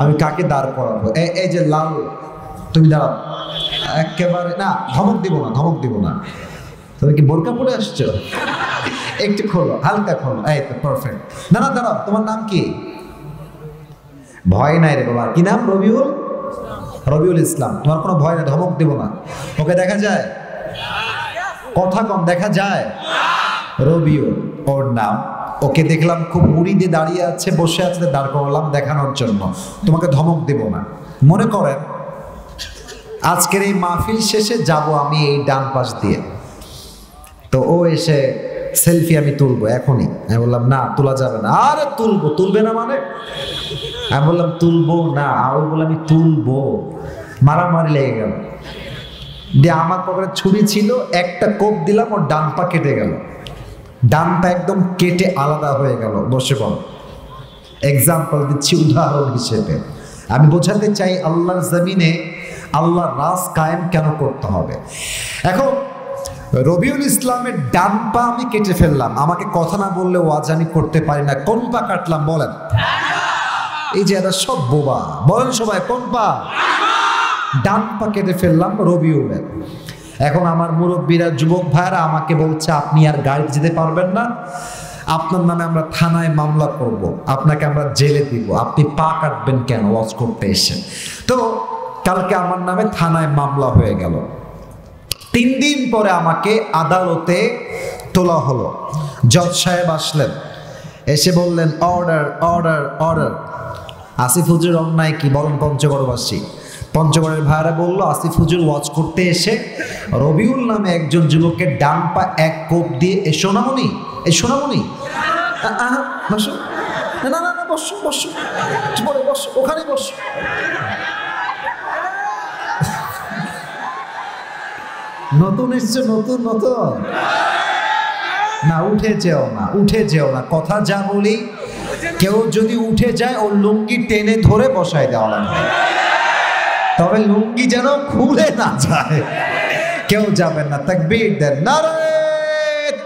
আমি কাকে দাঁড় করাবো? এই যে লাল, তুমি দাঁড়াও। একেবারে না, ধমক দিব না, ধমক দিব না। তুমি কি বোরকা পরে আসছো? একটু খোলো, হালকা খোলো। এই তো পারফেক্ট। না না দাঁড়াও, তোমার নাম কি? ভয় নাই রে বাবা। কি নাম? রবিউল। রবিউল ইসলাম। তোমার কোনো ভয় নাই, ধমক দিব না। ওকে দেখা যায়? কথা কম, দেখা যায়? রবিউল ওর নাম। ওকে দেখলাম খুব মুড়ি দিয়ে দাঁড়িয়ে আছে, বসে আছে, দাঁড় করলাম দেখানোর জন্য। তোমাকে ধমক দেব না। মনে করেন আজকের এই মাহফিল শেষে যাব আমি এই ডান পাশ দিয়ে, তো ও এসে সেলফি আমি তুলবো এখনই। আমি বললাম না, তোলা যাবে না। আরে তুলবো। তুলবে না মানে? আমি বললাম তুলবো না। আর ও বললাম আমি তুলবো। মারামারি লেগে গেল। দিয়ে আমার পকেটে ছুরি ছিল, একটা কোপ দিলাম, ওর ডান পা কেটে গেল। ডান পা একদম কেটে আলাদা হয়ে গেল। বসে পড়। এক্সাম্পল দিচ্ছি উদাহরণ হিসেবে। আমি বোঝাতে চাই আল্লাহর জমিনে আল্লাহর রাজ কায়েম কেন করতে হবে। এখন রবিউল ইসলামের ডান পা আমি কেটে ফেললাম। আমাকে কথা না বললে ওয়াজ আমি করতে পারি না। কোন পা কাটলাম বলেন? এই যে এরা সব বোবা, বলেন সবাই কোন পা? ডান পা কেটে ফেললাম রবিউলের। এখন আমার মুরব্বীরা, যুবক ভাইরা আমাকে বলছে আপনি আর গাড়ি যেতে পারবেন না, আপনার নামে আমরা থানায় মামলা করব, আপনাকে আমরা জেলে দিব, আপনি পা কাটবেন কেন ওয়াজ করতে এসে? তো কালকে আমার নামে থানায় মামলা হয়ে গেল। 3 দিন পরে আমাকে আদালতে তোলা হলো। জজ সাহেব আসলেন, এসে বললেন অর্ডার অর্ডার অর্ডার। আসিফ হুজুর অন্যায় কি বলেন পঞ্চগড়বাসী? পঞ্চগড়ের ভাইরা বলল আসিফ হুজুর ওয়াজ করতে এসে রবিউল নামে একজন যুবকের ডান পা এক কোপ দিয়ে, এ সোনামণি, এই সোনামণি, বসো। না না না, বসো বসো, বসো ওখানে বসো। নতুন এসছে, নতুন নতুন না, উঠে যেও না, উঠে যেও না। কথা যা বলি, কেউ যদি উঠে যায় ওর লুঙ্গি টেনে ধরে বসায় দেওয়া লাগবে, তবে লুঙ্গি যেন খুলে না যায়। কেউ যাবেন না। তাকবীর দেন, নারে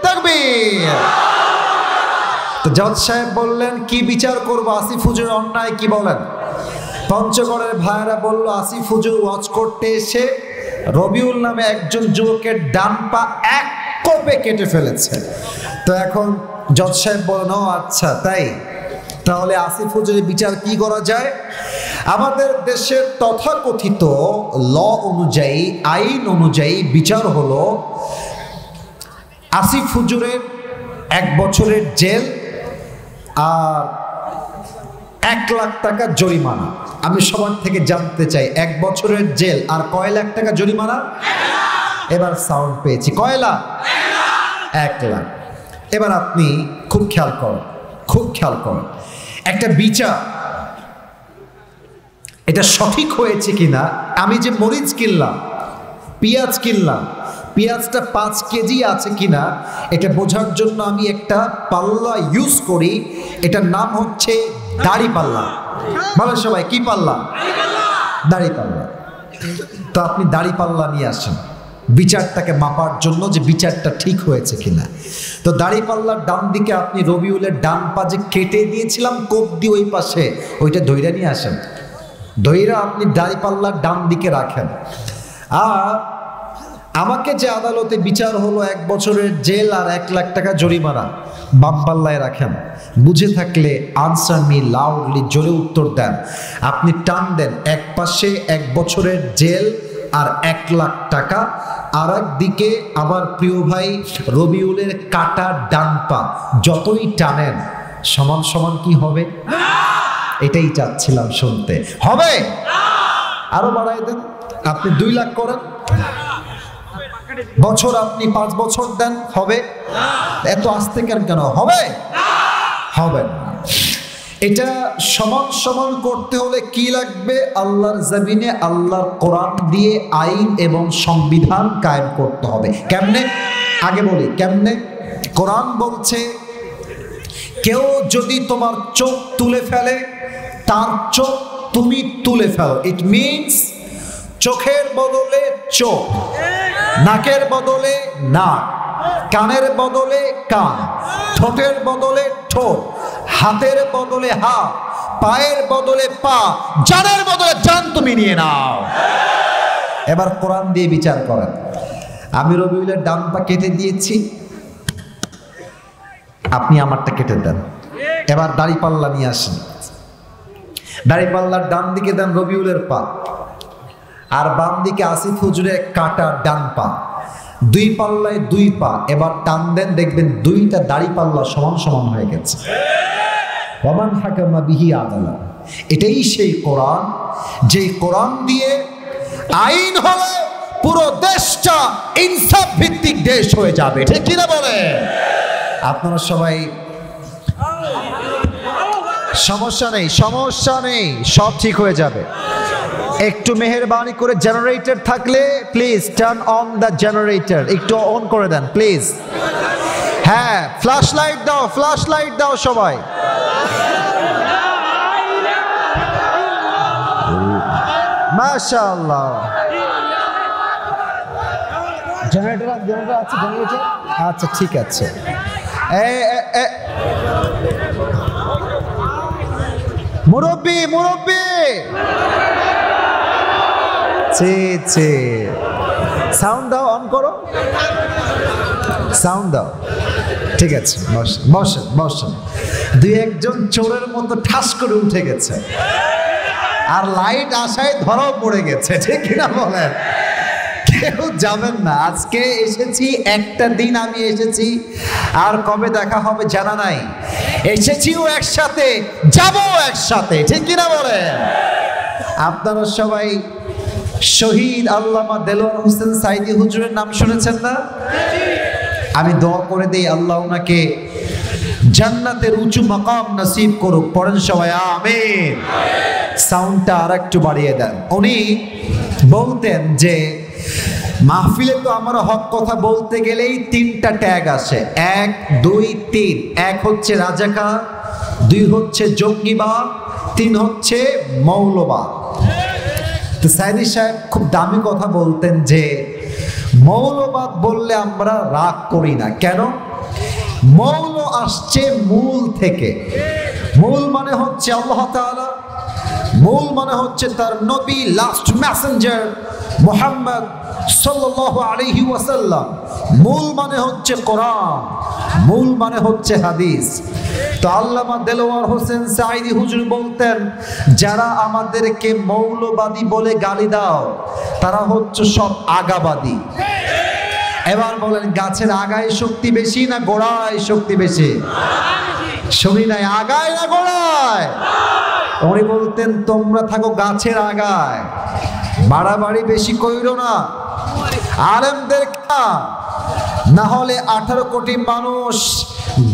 তাকবীর। তো জজ সাহেব বললেন কি বিচার করবো, আসিফ হুজুর অন্যায় কি বলেন? পঞ্চগড়ের ভাইরা বলল আসিফ হুজুর ওয়াজ করতে এসে রবিউল নামে একজন যুবকের ডান পা এক কোপে কেটে ফেলেছে। তো এখন জজ সাহেব বলেন ও আচ্ছা তাই, তাহলে আসিফ হুজুরের বিচার কি করা যায়? আমাদের দেশের তথাকথিত ল অনুযায়ী, আইন অনুযায়ী বিচার হলো আসিফ হুজুরের 1 বছরের জেল আর 1 লাখ টাকা জরিমানা। আমি সবার থেকে জানতে চাই 1 বছরের জেল আর কয় লাখ টাকা জরিমানা? এবার সাউন্ড পেয়েছি, কয় লাখ? 1 লাখ। এবার আপনি খুব খেয়াল করেন, খুব খেয়াল করেন, একটা বিচার এটা সঠিক হয়েছে কিনা। আমি যে মরিচ কিনলাম, পেঁয়াজ কিনলাম, পেঁয়াজটা 5 কেজি আছে কিনা এটা বোঝার জন্য আমি একটা পাল্লা ইউজ করি, এটার নাম হচ্ছে দাড়ি পাল্লা। বলে সবাই কি পাল্লা? দাড়ি পাল্লা। তো আপনি দাড়ি পাল্লা নিয়ে আসেন বিচারটাকে মাপার জন্য, যে বিচারটা ঠিক হয়েছে কিনা। তো দাড়ি পাল্লার ডান দিকে আপনি রবিউলের ডান পা যে কেটে দিয়েছিলাম কোপ দিয়ে ওই পাশে, ওইটা ধইরা নিয়ে আসেন। ধইরা আপনি দাড়ি পাল্লার ডান দিকে রাখেন। আর আমাকে যে আদালতে বিচার হলো 1 বছরের জেল আর 1 লাখ টাকা জরিমানা, বাম পাল্লায় রাখেন। বুঝে থাকলে আনসার মি লাউডলি, জোরে উত্তর দেন। আপনি টান দেন, এক পাশে 1 বছরের জেল আর 1 লাখ টাকা, আর একদিকে আমার প্রিয় ভাই রবিউলের কাটা ডান পা। যতই টানেন সমান সমান কি হবে? এটাই চাচ্ছিলাম শুনতে। হবে? আরো বাড়াই দেন। আপনি 2 লাখ করেন, বছর আপনি 5 বছর দেন, হবে? এত আস্তে কেন? হবে? হবে না। এটা সমান সমান করতে হলে কি লাগবে? আল্লাহর জমিনে আল্লাহর কোরআন দিয়ে আইন এবং সংবিধান কায়েম করতে হবে। কেমনে? আগে বলি কেমনে। কোরআন বলছে কেউ যদি তোমার চোখ তুলে ফেলে, তার চোখ তুমি তুলে ফেলো। ইট মিনস চোখের বদলে চোখ, নাকের বদলে নাক, কানের বদলে কান, ঠোঁটের বদলে ঠোঁট, হাতের বদলে হাত, পায়ের বদলে পা, জানের বদলে জান তুমি নিয়ে নাও। এবার কোরআন দিয়ে বিচার করেন। আমি রবিউলের ডান পা কেটে দিয়েছি, আপনি আমারটা কেটে দেন। এবার দাড়িপাল্লা নিয়ে আসেন, দাড়িপাল্লার ডান দিকে দেন রবিউলের পা, আর বাম দিকে আসিফ হুজুরের কাটা ডান পা, দুই পাল্লায় দুই পা। এবার টান দেন, দেখবেন দুইটা দাড়িপাল্লা সমান সমান হয়ে গেছে। ওমান হাকামা বিহি আদালা, এটাই সেই কোরআন, যে কোরআন দিয়ে আইন হলে পুরো দেশটা ইনসাফ ভিত্তিক দেশ হয়ে যাবে, ঠিক কিনা বলে? আপনারা সবাই, সমস্যা নেই, সমস্যা নেই, সব ঠিক হয়ে যাবে। একটু মেহেরবানি করে জেনারেটর থাকলে please turn on the generator, একটু অন করে দেন প্লিজ। হ্যাঁ, ফ্ল্যাশ লাইট দাও, ফ্ল্যাশ লাইট দাও সবাই। মাশাআল্লাহ। জেনারেটর আছে, জেনারেটর? আচ্ছা ঠিক আছে। মুরব্বি, মুরব্বি, সাউন্ড দাও, অন করো, সাউন্ড দাও। ঠিক আছে, বসেন বসেন বসেন। দুই একজন চোরের মতো ঠাস করে উঠে গেছে, আর লাইট আশায় ধরাও পড়ে গেছে, ঠিক কিনা বলেন? কেউ যাবেন না। আজকে এসেছি, একটা দিন আমি এসেছি, আর কবে দেখা হবে জানা নাই। এসেছিও একসাথে, যাবো একসাথে, ঠিক কিনা বলেন? আপনারা সবাই শহীদ আল্লামা দেলোয়ার হোসেন সাইদি হুজুরের নাম শুনেছেন না? আমি দোয়া করে দিই, আল্লাহ ওনাকে জান্নাতের উঁচু মাকাম নসিব করুক। পড়েন সবাই আমিন। সাউন্ডটা আর একটু বাড়িয়ে দেন। উনি বলতেন যে মাহফিলে তো আমার হক কথা বলতে গেলেই তিনটা ট্যাগ আসে, 1 2 3। 1 হচ্ছে রাজাকার, 2 হচ্ছে জঙ্গিবাদ, 3 হচ্ছে মৌলবাদ। তো সাইদি সাহেব খুব দামি কথা বলতেন যে মৌলবাদ বললে আমরা রাগ করি না। কেন? মৌল আসছে মূল থেকে। মূল মানে হচ্ছে আল্লাহ তাআলা, মূল মানে হচ্ছে তার নবী, লাস্ট মেসেঞ্জার মুহাম্মদ সাল্লাল্লাহু আলাইহি ওয়াসাল্লাম। মূল মানে হচ্ছে কোরআন, মূল মানে হচ্ছে হাদিস। তো আল্লামা দেলোয়ার হোসেন সাইদি হুজুর বলতেন, যারা আমাদেরকে মৌলবাদী বলে গালি দাও, তারা হচ্ছে সব আগাবাদী। এবার বলেন, গাছের আগায় শক্তি বেশি না গোড়ায় শক্তি বেশি? শুনি নাই, আগায় না গোড়ায়? উনি বলতেন, তোমরা থাকো গাছের আগায়, বাড়াবাড়ি বেশি কইরো না, আলেমদের না হলে 18 কোটি মানুষ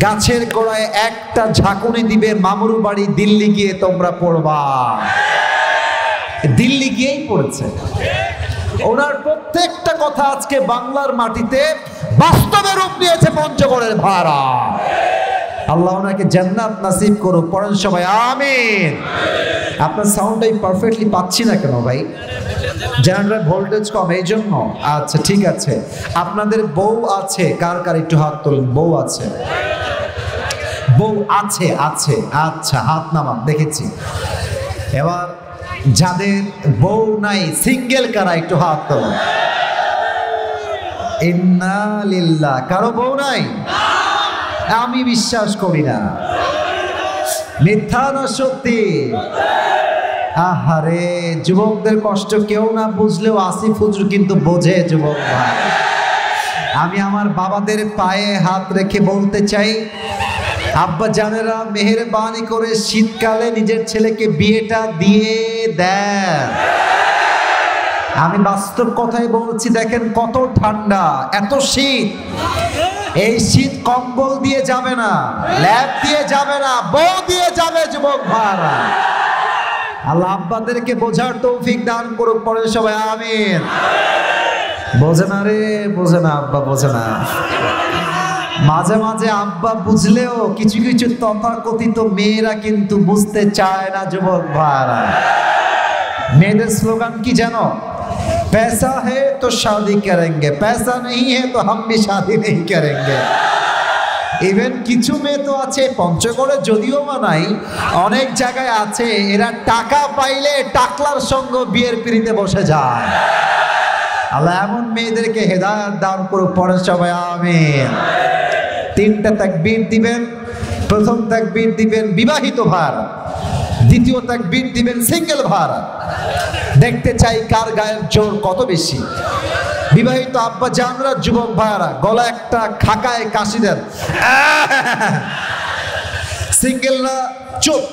গাছের গোড়ায় একটা ঝাঁকুনি দিবে, মামুর বাড়ি দিল্লি গিয়ে তোমরা পড়বা। দিল্লি গিয়েই পড়েছে। ওনার প্রত্যেকটা কথা আজকে বাংলার মাটিতে বাস্তবে রূপ নিয়েছে পঞ্চগড়ের ভাড়া। আল্লাহ ওনাকে জান্নাত নসিব করুক। পড়েন সবাই আমিন। আপনার সাউন্ডটাই পারফেক্টলি পাচ্ছি না কেন ভাই? জেনারেটর ভোল্টেজ কম, এই জন্য? আচ্ছা ঠিক আছে। আপনাদের বউ আছে? কার কার একটু হাত তোলেন। বউ আছে? বউ আছে? আছে, আচ্ছা হাত নামান, দেখেছি। এবার যাদের বউ নাই, সিঙ্গেল কারা, একটু হাত তোলেন। ইন্না লিল্লাহ। কারো বউ নাই? আমি বিশ্বাস করি না। মিথ্যা না সত্যি? আহারে, যুবকদের কষ্ট কেউ না বুঝলেও আসিফ হুজুর কিন্তু বোঝে। যুবক ভাই, আমি আমার বাবাদের পায়ে হাত রেখে বলতে চাই, আব্বা জানেরা মেহেরবানি করে শীতকালে নিজের ছেলেকে বিয়েটা দিয়ে দেন। আমি বাস্তব কথাই বলছি। দেখেন কত ঠান্ডা, এত শীত। এই শীত কম্বল দিয়ে যাবে না, ল্যাব দিয়ে যাবে না, বউ দিয়ে যাবে। যুবক ভাইরা, আল্লাহ আব্বাদেরকে বোঝার তৌফিক দান করুক। পড়ে সবাই আমিন। বোঝে না রে, বোঝে না আব্বা, বোঝে না। মাঝে মাঝে আব্বা বুঝলেও কিছু কিছু তথাকথিত মেয়েরা কিন্তু বুঝতে চায় না। যুবক ভাইরা, মেয়েদের স্লোগান কি জানো? पैसा है तो शादी करेंगे, पैसा नहीं है तो हम भी शादी नहीं करेंगे। ইভেন কিছু মেয়ে তো আছে পঞ্চগড়ে যদিও বা নাই, অনেক জায়গায় আছে, এরা টাকা পাইলে টাকলার সঙ্গে বিয়ের পিড়িতে বসে যায়। আল্লাহ এমন মেয়েদেরকে হেদায়েত দান করুক, পড়েন সবাই আমিন। 3টা তাকবীর দিবেন। প্রথম তাকবীর দিবেন বিবাহিত ভাড়া, দ্বিতীয় তাকবীর দিবেন সিঙ্গেল ভাড়া। দেখতে চাই কার গায়ের জোর কত বেশি। বিবাহিত আব্বা জানরা, যুবক ভাইরা গলা একটা খাকায় কাশি দেন। সিঙ্গেলরা চুপ,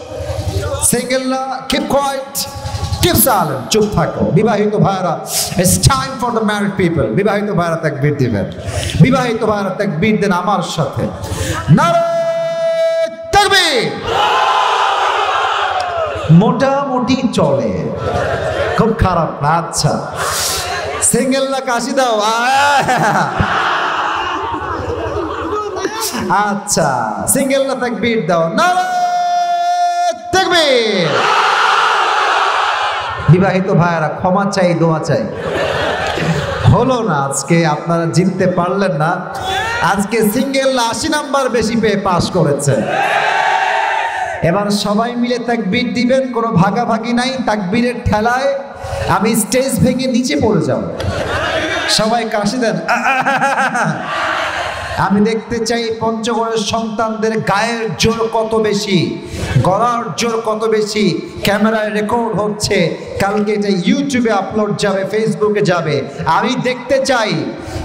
সিঙ্গেলরা কিপ কোয়াইট, কিপ সাইলেন্ট, চুপ থাকো। বিবাহিত ভাইরা, it's time for the married people. বিবাহিত ভাইরা তাকবীর দিবেন। বিবাহিত ভাইরা তাকবীর দেন আমার সাথে, নারে তাকবীর। মোটামুটি চলে, খুব খারাপ না। আচ্ছা সিঙ্গেলরা কাশি দাও। আচ্ছা সিঙ্গেলরা তাকবীর দাও, নারে তাকবীর। বিবাহিত ভাইরা ক্ষমা চাই, দোয়া চাই। হলো না আজকে, আপনারা জিততে পারলেন না। আজকে সিঙ্গেলরা 80 নাম্বার বেশি পেয়ে পাস করেছে। এবার সবাই মিলে তাকবীর দিবেন, কোনো ভাগাভাগি নাই। তাকবীরের ঠেলায় আমি স্টেজ ভেঙে নিচে পড়ে যাব। সবাই কাশি দেন। আমি দেখতে চাই পঞ্চগড়ের সন্তানদের গায়ের জোর কত বেশি, গলার জোর কত বেশি। ক্যামেরায় রেকর্ড হচ্ছে, কালকে এটা ইউটিউবে আপলোড যাবে, ফেসবুকে যাবে। আমি দেখতে চাই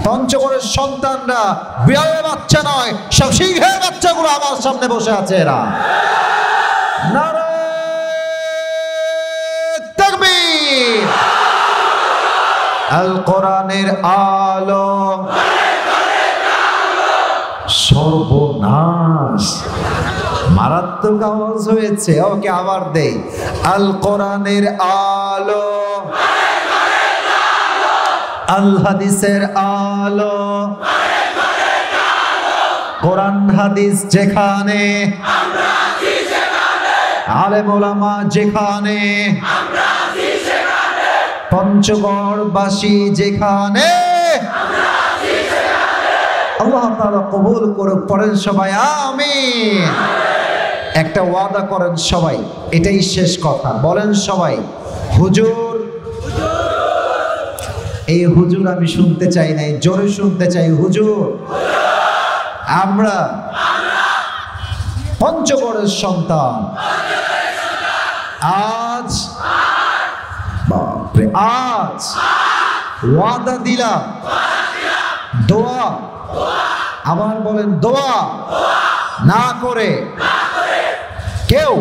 পঞ্চগড়ের সন্তানরা বিড়ালের বাচ্চা নয়, সব সিংহের বাচ্চাগুলো আমার সামনে বসে আছে। এরা নারে তাকবীর। আল কোরআনের আলো, সর্বনাশ, মারাত্মক আওয়াজ হয়েছে। ওকে আবার দেই, আল কোরআনের আলো, আল হাদিসের আলো। কোরআন হাদিস যেখানে, আলেম ওলামা যেখানে, পঞ্চগড়বাসী যেখানে, আল্লাহ তাআলা কবুল করুক। পড়েন সবাই আমিন। একটা ওয়াদা করেন সবাই, এটাই শেষ কথা। বলেন সবাই, হুজুর। এই হুজুর আমি শুনতে চাই না, জোরে শুনতে চাই, হুজুর। আমরা পঞ্চগড়ের সন্তান, আজ বাপরে আজ ওয়াদা দিলাম, দোয়া, আবার বলেন দোয়া না করে কেউ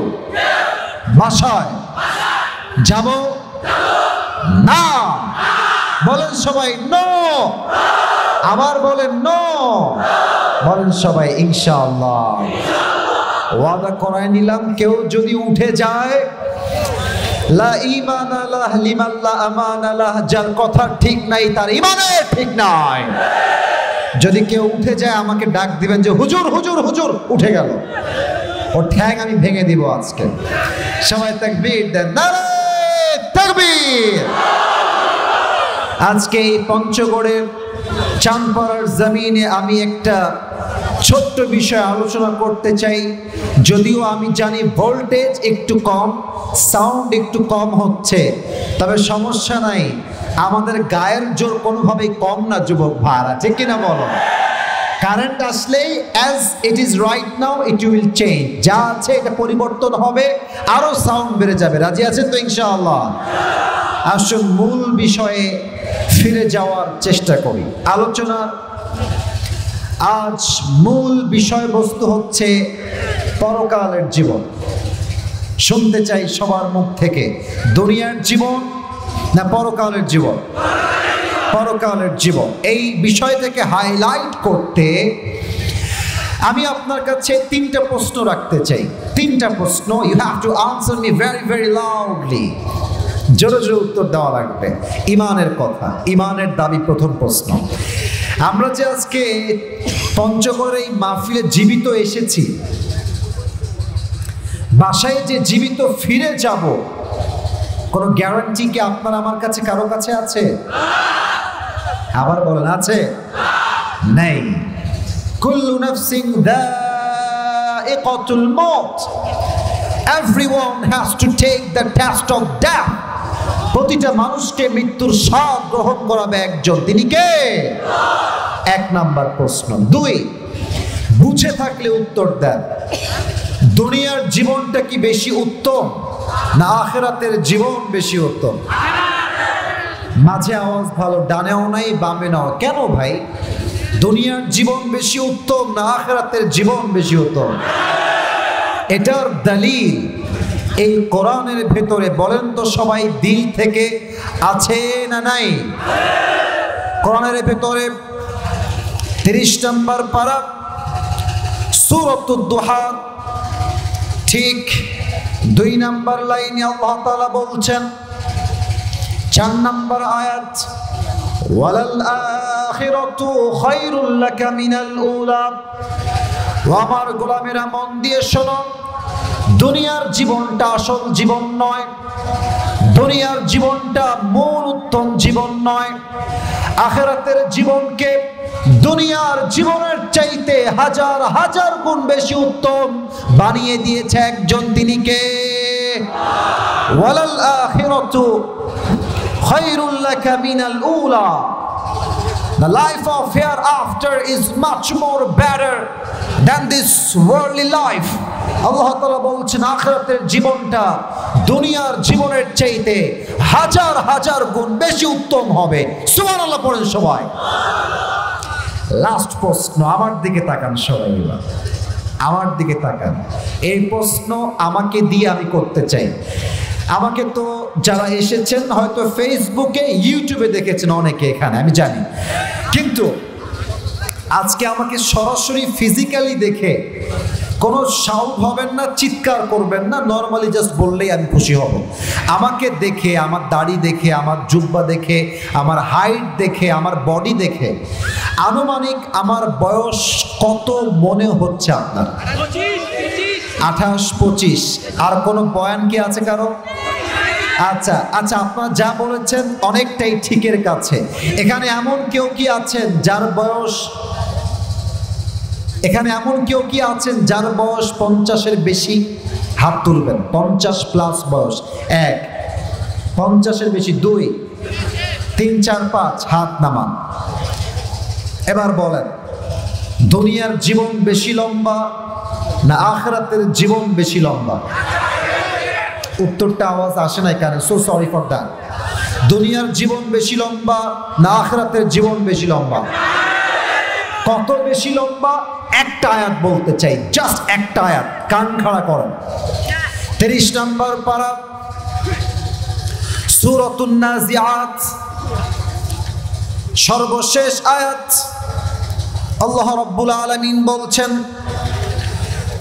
বাসায় যাব না। বলেন সবাই নো। আবার বলেন নো। বলেন সবাই ইনশাআল্লাহ। ওয়াদা করায় নিলাম, কেউ যদি উঠে যায়, লা ঈমানা লাহ লিমান লা আমানা লাহ, যার কথা ঠিক নাই তার ঈমানের ঠিক নাই। যদি কেউ উঠে যায় আমাকে ডাক দিবেন যে হুজুর হুজুর হুজুর উঠে গেল, ওর ঠ্যাং আমি ভেঙে দিব আজকে। সবাই তাকবীর দেন, নারে তাকবীর। আজকে এই পঞ্চগড়ের চাঁদপাড়ার জমিনে আমি একটা ছোট্ট বিষয় আলোচনা করতে চাই। যদিও আমি জানি ভোল্টেজ একটু কম, সাউন্ড একটু কম হচ্ছে, তবে সমস্যা নাই, আমাদের গায়ের জোর কোনোভাবেই কম না যুবক ভাইরা, ঠিক কিনা বলো? কারেন্ট আসলেই as it is right now it will change. যা আছে এটা পরিবর্তন হবে, আরো সাউন্ড বেড়ে যাবে। রাজি আছেন তো ইনশাআল্লাহ? আসুন মূল বিষয়ে ফিরে যাওয়ার চেষ্টা করি। আলোচনার আজ মূল বিষয়বস্তু হচ্ছে পরকালের জীবন। শুনতে চাই সবার মুখ থেকে, দুনিয়ার জীবন না পরকালের জীবন? পরকালের জীবন। এই বিষয় থেকে হাইলাইট করতে আমি আপনার কাছে 3টা প্রশ্ন রাখতে চাই। 3টা প্রশ্ন, you have to answer me very very loudly. জোরে জোরে উত্তর দেওয়া লাগবে। ইমানের কথা, ইমানের দাবি। প্রথম প্রশ্ন, আমরা যে আজকে পঞ্চগড়ে এই মাহফিলে জীবিত এসেছি, বাসায় যে জীবিত ফিরে যাব, কোনো গ্যারান্টি কি আপনার আমার কাছে কারো কাছে আছে? আবার বলেন, আছে? নেই। কুল্লু নাফসিন যায়িকাতুল মাউত, everyone has to take the test of death, প্রতিটা মানুষকে মৃত্যুর স্বাদ গ্রহণ করাবে একজন, তিনি কে? এক নাম্বার প্রশ্ন। দুই, বুঝে থাকলে উত্তর দেন, দুনিয়ার জীবনটা কি বেশি উত্তম না আখিরাতের জীবন বেশি উত্তম? মাঝে আওয়াজ ভালো, ডানেও নাই বামে নাও, কেন ভাই? দুনিয়ার জীবন বেশি উত্তম না আখিরাতের জীবন বেশি উত্তম? এটার দলিল এই কোরআনের ভেতরে, বলেন তো সবাই দিল থেকে আছে না নাই? কোরআনের ভেতরে 30 নম্বর পারা সূরাতুদ দুহা ঠিক 2 নম্বর লাইনে আল্লাহ তাআলা বলছেন, 4 নম্বর আয়াত, ওয়ালাল আখিরাতু খায়রুল লাকা মিনাল উলা। আমার গোলামেরা মন দিয়ে শোনো, দুনিয়ার জীবনটা আসল জীবন নয়, দুনিয়ার জীবনটা মূল উত্তম জীবন নয়। আখিরাতের জীবনকে দুনিয়ার জীবনের চাইতে হাজার হাজার গুণ বেশি উত্তম বানিয়ে দিয়েছে একজন, তিনি কে? ওয়ালাল আখিরাতু খায়রুল লাকা মিনাল উলা। The life of hereafter is much more better than this worldly life. আল্লাহ তাআলা বলছেন আখিরাতের জীবনটা দুনিয়ার জীবনের চাইতে হাজার হাজার গুণ বেশি উত্তম হবে। সুবহানাল্লাহ পড়েন সবাই। লাস্ট প্রশ্ন, আমার দিকে তাকান সবাই, আমার দিকে তাকান। এই প্রশ্ন আমাকে দিয়ে আমি করতে চাই। আমাকে তো যারা এসেছেন হয়তো ফেসবুকে ইউটিউবে দেখেছেন অনেকে এখানে, আমি জানি, কিন্তু আজকে আমাকে সরাসরি ফিজিক্যালি দেখে কোনো সাউন্ড হবেন না, চিৎকার করবেন না, নর্মালি জাস্ট বললেই আমি খুশি হব। আমাকে দেখে, আমার দাড়ি দেখে, আমার জুব্বা দেখে, আমার হাইট দেখে, আমার বডি দেখে আনুমানিক আমার বয়স কত মনে হচ্ছে আপনার? 28-25। আর কোনো বয়ান কি আছে কারো? আচ্ছা আচ্ছা, আপনারা যা বলেছেন অনেকটাই ঠিকের কাছে। এখানে এমন কেউ কি আছেন যার বয়স, এখানে এমন কেউ কি আছেন যার বয়স 50-এর বেশি? হাত তুলবেন। 50+ বয়স, 1, 50-এর বেশি 2, 3, 4, 5, হাত নামান। এবার বলেন, দুনিয়ার জীবন বেশি লম্বা না আখিরাতের জীবন বেশি লম্বা? উত্তরটা আওয়াজ আসে না কেন? So sorry for that. দুনিয়ার জীবন বেশি লম্বা না আখিরাতের জীবন বেশি লম্বা? কত বেশি লম্বা? একটা আয়াত বলতে চাই, জাস্ট একটা আয়াত, কান খাড়া করেন। 30 নম্বর পারা সূরাতুন নাজিআত, সর্বশেষ আয়াত। আল্লাহ রাব্বুল আলামিন বলছেন,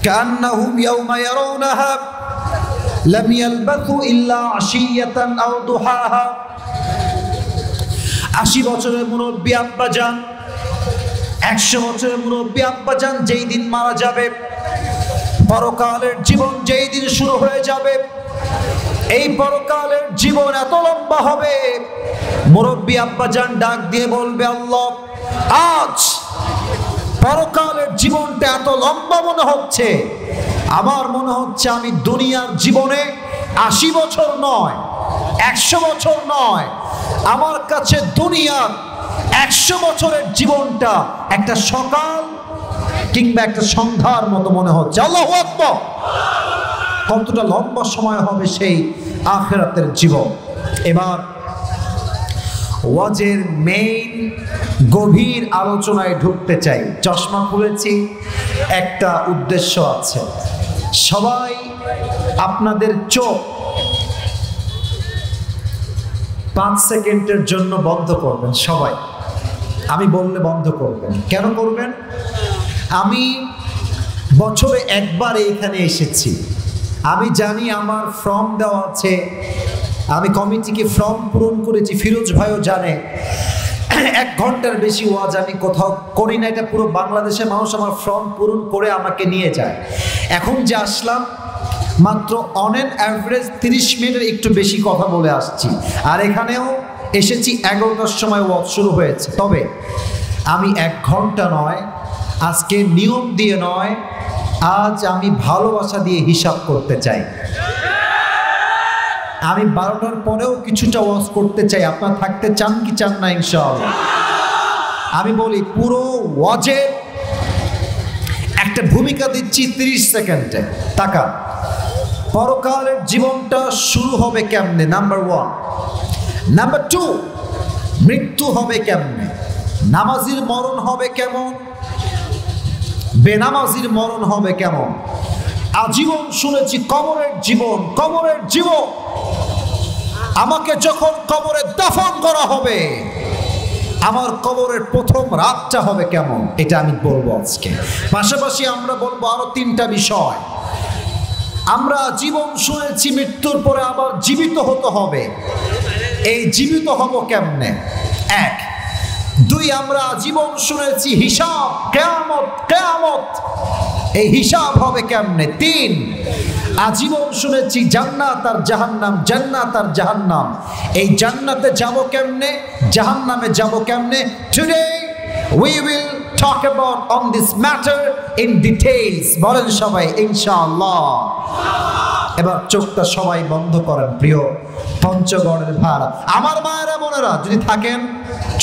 কান্নাহুম ইয়াওমা ইয়ারাউনাহা লাম ইয়ালবাথু ইল্লা আশিয়াতান আও দুহাহা। 80 বছরের মুরব্বী আব্বাজান, 100 বছরের মুরব্বী আব্বাজান যেই দিন মারা যাবে, পরকালের জীবন যেই দিন শুরু হয়ে যাবে, এই পরকালের জীবন এত লম্বা হবে, মুরব্বী আব্বাজান ডাক দিয়ে বলবে, আল্লাহ আজ পরকালের জীবনটা এত লম্বা মনে হচ্ছে, আমার মনে হচ্ছে আমি দুনিয়ার জীবনে 80 বছর নয়, 100 বছর নয়, আমার কাছে দুনিয়ার 100 বছরের জীবনটা একটা সকাল কিংবা একটা সন্ধ্যার মতো মনে হচ্ছে। আল্লাহু আকবার! কতটা লম্বা সময় হবে সেই আখিরাতের জীবন। এবার ওয়াজের মেইন গভীর আলোচনায় ঢুকতে চাই। চশমা খুলেছি, একটা উদ্দেশ্য আছে। সবাই আপনাদের চোখ 5 সেকেন্ডের জন্য বন্ধ করবেন। সবাই, আমি বললে বন্ধ করবেন। কেন করবেন? আমি বছরে একবার এইখানে এসেছি, আমি জানি আমার ফর্ম দেওয়া আছে, আমি কমিটিকে ফর্ম পূরণ করেছি, ফিরোজ ভাইও জানে। 1 ঘন্টার বেশি ওয়াজ আমি কোথাও করি না, এটা পুরো বাংলাদেশের মানুষ আমার ফর্ম পূরণ করে আমাকে নিয়ে যায়। এখন যে আসলাম, মাত্র অন অ্যান অ্যাভারেজ 30 মিনিটের একটু বেশি কথা বলে আসছি, আর এখানেও এসেছি 11টার সময় ওয়াজ শুরু হয়েছে। তবে আমি 1 ঘন্টা নয়, আজকে নিয়ম দিয়ে নয়, আজ আমি ভালোবাসা দিয়ে হিসাব করতে চাই। আমি 12টার পরেও কিছুটা ওয়াজ করতে চাই। আপনারা থাকতে চান কি চান না? ইনশাআল্লাহ। আমি বলি পুরো ওয়াজের একটা ভূমিকা দিচ্ছি 30 সেকেন্ডে। টাকা পরকালের জীবনটা শুরু হবে কেমনে? নাম্বার 1। নাম্বার 2, মৃত্যু হবে কেমনে? নামাজির মরণ হবে কেমন? বেনামাজির মরণ হবে কেমন? আজীবন শুনেছি কবরের জীবন, কবরের জীবন। আমাকে যখন কবরে দাফন করা হবে, আমার কবরের প্রথম রাতটা হবে কেমন, এটা আমি বলবো আজকে। পাশাপাশি আমরা বলবো আরো 3টা বিষয়। আমরা জীবন শুনেছি মৃত্যুর পরে আবার জীবিত হতে হবে। এই জীবিত হব কেমনে? 1। 2, আমরা জীবন শুনেছি হিসাব, কিয়ামত, কিয়ামত। এই হিসাব হবে কেমনে? 3, আজীবন শুনেছি জান্নাত আর জাহান্নাম, জান্নাত আর জাহান্নাম। এই জান্নাতে যাব কেমনে, জাহান্নামে যাব কেমনে? Today we will talk about on this matter in details. বলেন সবাই ইনশাআল্লাহ। এবার চোখটা সবাই বন্ধ করেন প্রিয় পঞ্চগড়ের ভাড়া। আমার মায়েরা বোনেরা যদি থাকেন,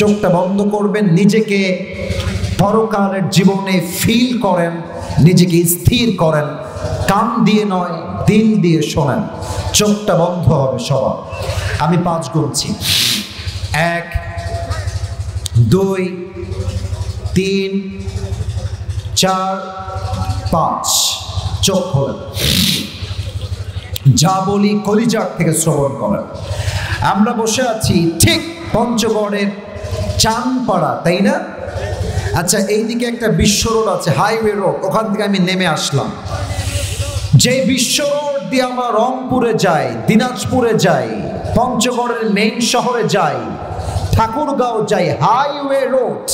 চোখটা বন্ধ করবেন, নিজেকে পরকালের জীবনে ফিল করেন, নিজেকে স্থির করেন। কান দিয়ে নয়, দিল দিয়ে শোনেন। চোখটা বন্ধ হবে সবার। আমি 5 গুনছি। 1, 2, 3, 4, 5। চোখ খোলেন। যা বলি কলিজার থেকে শ্রবণ করেন। আমরা বসে আছি ঠিক পঞ্চগড়ের চানপাড়া, তাই না? আচ্ছা, এইদিকে একটা বিশ্ব রোড আছে, হাইওয়ে রোড। ওখান থেকে আমি নেমে আসলাম। যে বিশ্ব রোড দিয়ে আমরা রংপুরে যাই, দিনাজপুরে যাই, পঞ্চগড়ের মেইন শহরে যাই, ঠাকুরগাঁও যাই, হাইওয়ে রোড।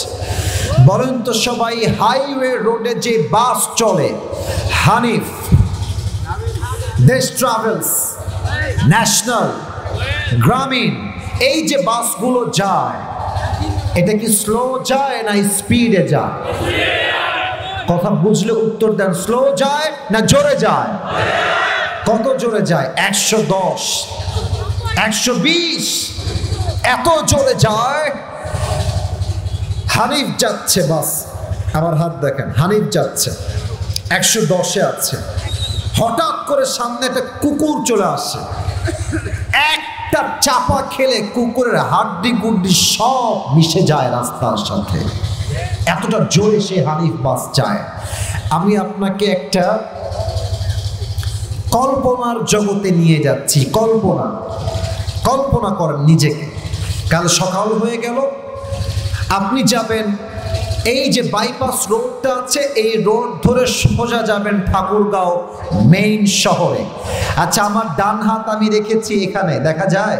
বলেন তো সবাই, হাইওয়ে রোডে যে বাস চলে, হানিফ, দেশ ট্রাভেলস, ন্যাশনাল, গ্রামীণ, এই যে বাসগুলো যায়, এটা কি স্লো যায় না স্পিডে যায়? কথা বুঝলে উত্তর দেন। স্লো যায় না জোরে যায়? কত জোরে যায়? 110, 120, এত জোরে যায়। হানিফ যাচ্ছে বাস, আমার হাত দেখেন, হানিফ যাচ্ছে 110-এ আছে। হঠাৎ করে সামনে একটা কুকুর চলে আসে, একটা চাপা খেলে কুকুরের হাড্ডি গুড্ডি সব মিশে যায় রাস্তার সাথে। এতটা জোরে সে হানিফ বাস যায়। আমি আপনাকে একটা কল্পনার জগতে নিয়ে যাচ্ছি। কল্পনা করেন নিজেকে। কাল সকাল হয়ে গেল, আপনি যাবেন, এই যে বাইপাস রোডটা আছে, এই রোড ধরে সোজা যাবেন ঠাকুরগাঁও মেইন শহরে। আচ্ছা, আমার ডান হাত আমি রেখেছি এখানে, দেখা যায়?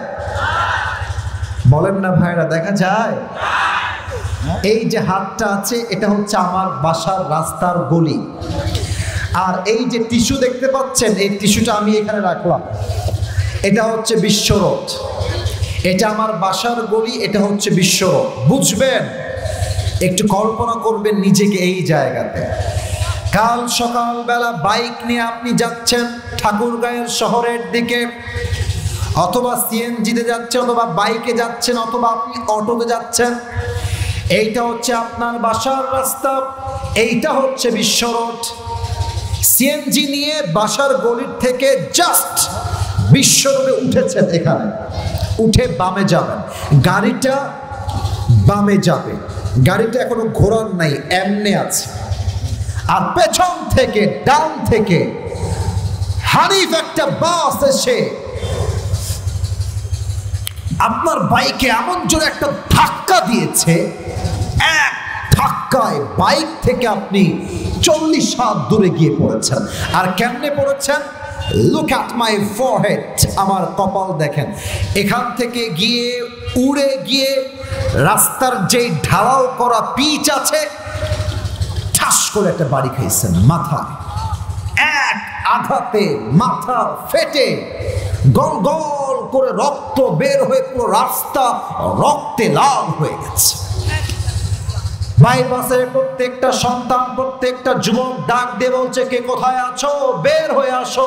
বলেন না ভাইরা, দেখা যায়? এই যে হাতটা আছে, এটা হচ্ছে আমার বাসার রাস্তার গলি। আর এই যে টিস্যু দেখতে পাচ্ছেন, এই টিস্যুটা আমি এখানে রাখলাম, এটা হচ্ছে বিশ্ব রোড। এটা আমার বাসার গলি, এটা হচ্ছে বিশ্ব রোড। বুঝবেন? একটু কল্পনা করবেন নিজেকে এই জায়গাতে। কাল সকালবেলা বাইক নিয়ে আপনি যাচ্ছেন ঠাকুরগাঁয়ের শহরের দিকে, অথবা সিএনজিতে যাচ্ছেন, অথবা বাইকে যাচ্ছেন, অথবা আপনি অটোতে যাচ্ছেন। এইটা হচ্ছে আপনার বাসার রাস্তা, এইটা হচ্ছে বিশ্ব রোড। সিএনজি নিয়ে বাসার গলির থেকে জাস্ট বিশ্ব রোডে উঠেছেন, এখানে উঠে বামে যাবেন। গাড়িটা বামে যাবে, গাড়িটা এখনো ঘোরার নাই, এমনি আছে। আর পেছন থেকে, ডান থেকে হানিফ একটা বাস এসে আপনার বাইকে এমন জোরে একটা ধাক্কা দিয়েছে, এক ধাক্কায় বাইক থেকে আপনি 40 হাত দূরে গিয়ে পড়েছেন। আর কেমনে পড়েছেন? লুক অ্যাট মাই ফরহেড, আমার কপাল দেখেন। এখান থেকে গিয়ে উড়ে গিয়ে রাস্তার যে ঢালাও করা পিচ আছে, ঠাস করে একটা বাড়ি খাইছেন মাথায়। এক আঘাতে মাথা ফেটে গল গল করে রক্ত বের হয়ে পুরো রাস্তা রক্তে লাল হয়ে গেছে। বাইপাসের প্রত্যেকটা সন্তান, প্রত্যেকটা যুবক ডাক দিয়ে বলছে, কে কোথায় আছো, বের হয়ে আসো।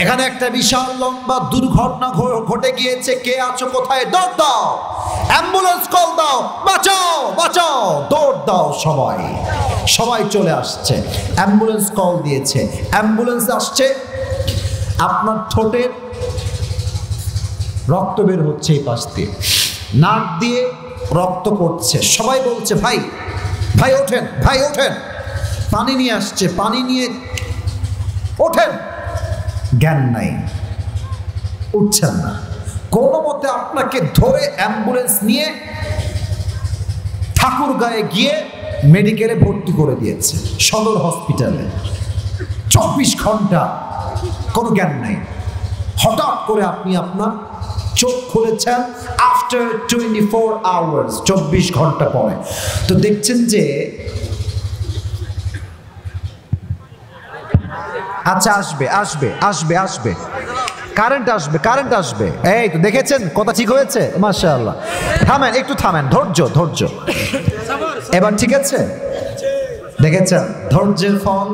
এখানে একটা বিশাল লম্বা দুর্ঘটনা ঘটে গিয়েছে, কে আছো কোথায়, দৌড় দাও, অ্যাম্বুলেন্স কল দাও, বাঁচাও বাঁচাও, দৌড় দাও। সবাই সবাই চলে আসছে, অ্যাম্বুলেন্স কল দিয়েছে, অ্যাম্বুলেন্স আসছে। আপনার ঠোঁটের রক্ত বের হচ্ছে এই পাশ দিয়ে, নাক দিয়ে রক্ত পড়ছে। সবাই বলছে, ভাই ভাই ওঠেন, ভাই ওঠেন। পানি নিয়ে আসছে, পানি নিয়ে ওঠেন। জ্ঞান নাই, উঠছেন না। কোনো মতে আপনাকে ধরে অ্যাম্বুলেন্স নিয়ে ঠাকুরগাঁয়ে গিয়ে মেডিকেলে ভর্তি করে দিয়েছে, সদর হসপিটালে। 24 ঘন্টা কোনো জ্ঞান নাই। হঠাৎ করে আপনি আপনার চোখ খুলেছেন আফটার 24 আওয়ার্স, 24 ঘন্টা পরে। তো দেখছেন যে আচ্ছা আসবে আসবে আসবে আসবে, কারেন্ট আসবে, কারেন্ট আসবে। এই তো দেখেছেন, কথা ঠিক হয়েছে, মাশাআল্লাহ। থামেন, একটু থামেন, ধৈর্য ধৈর্য। এবার ঠিক আছে, দেখেছেন ধৈর্যের ফল,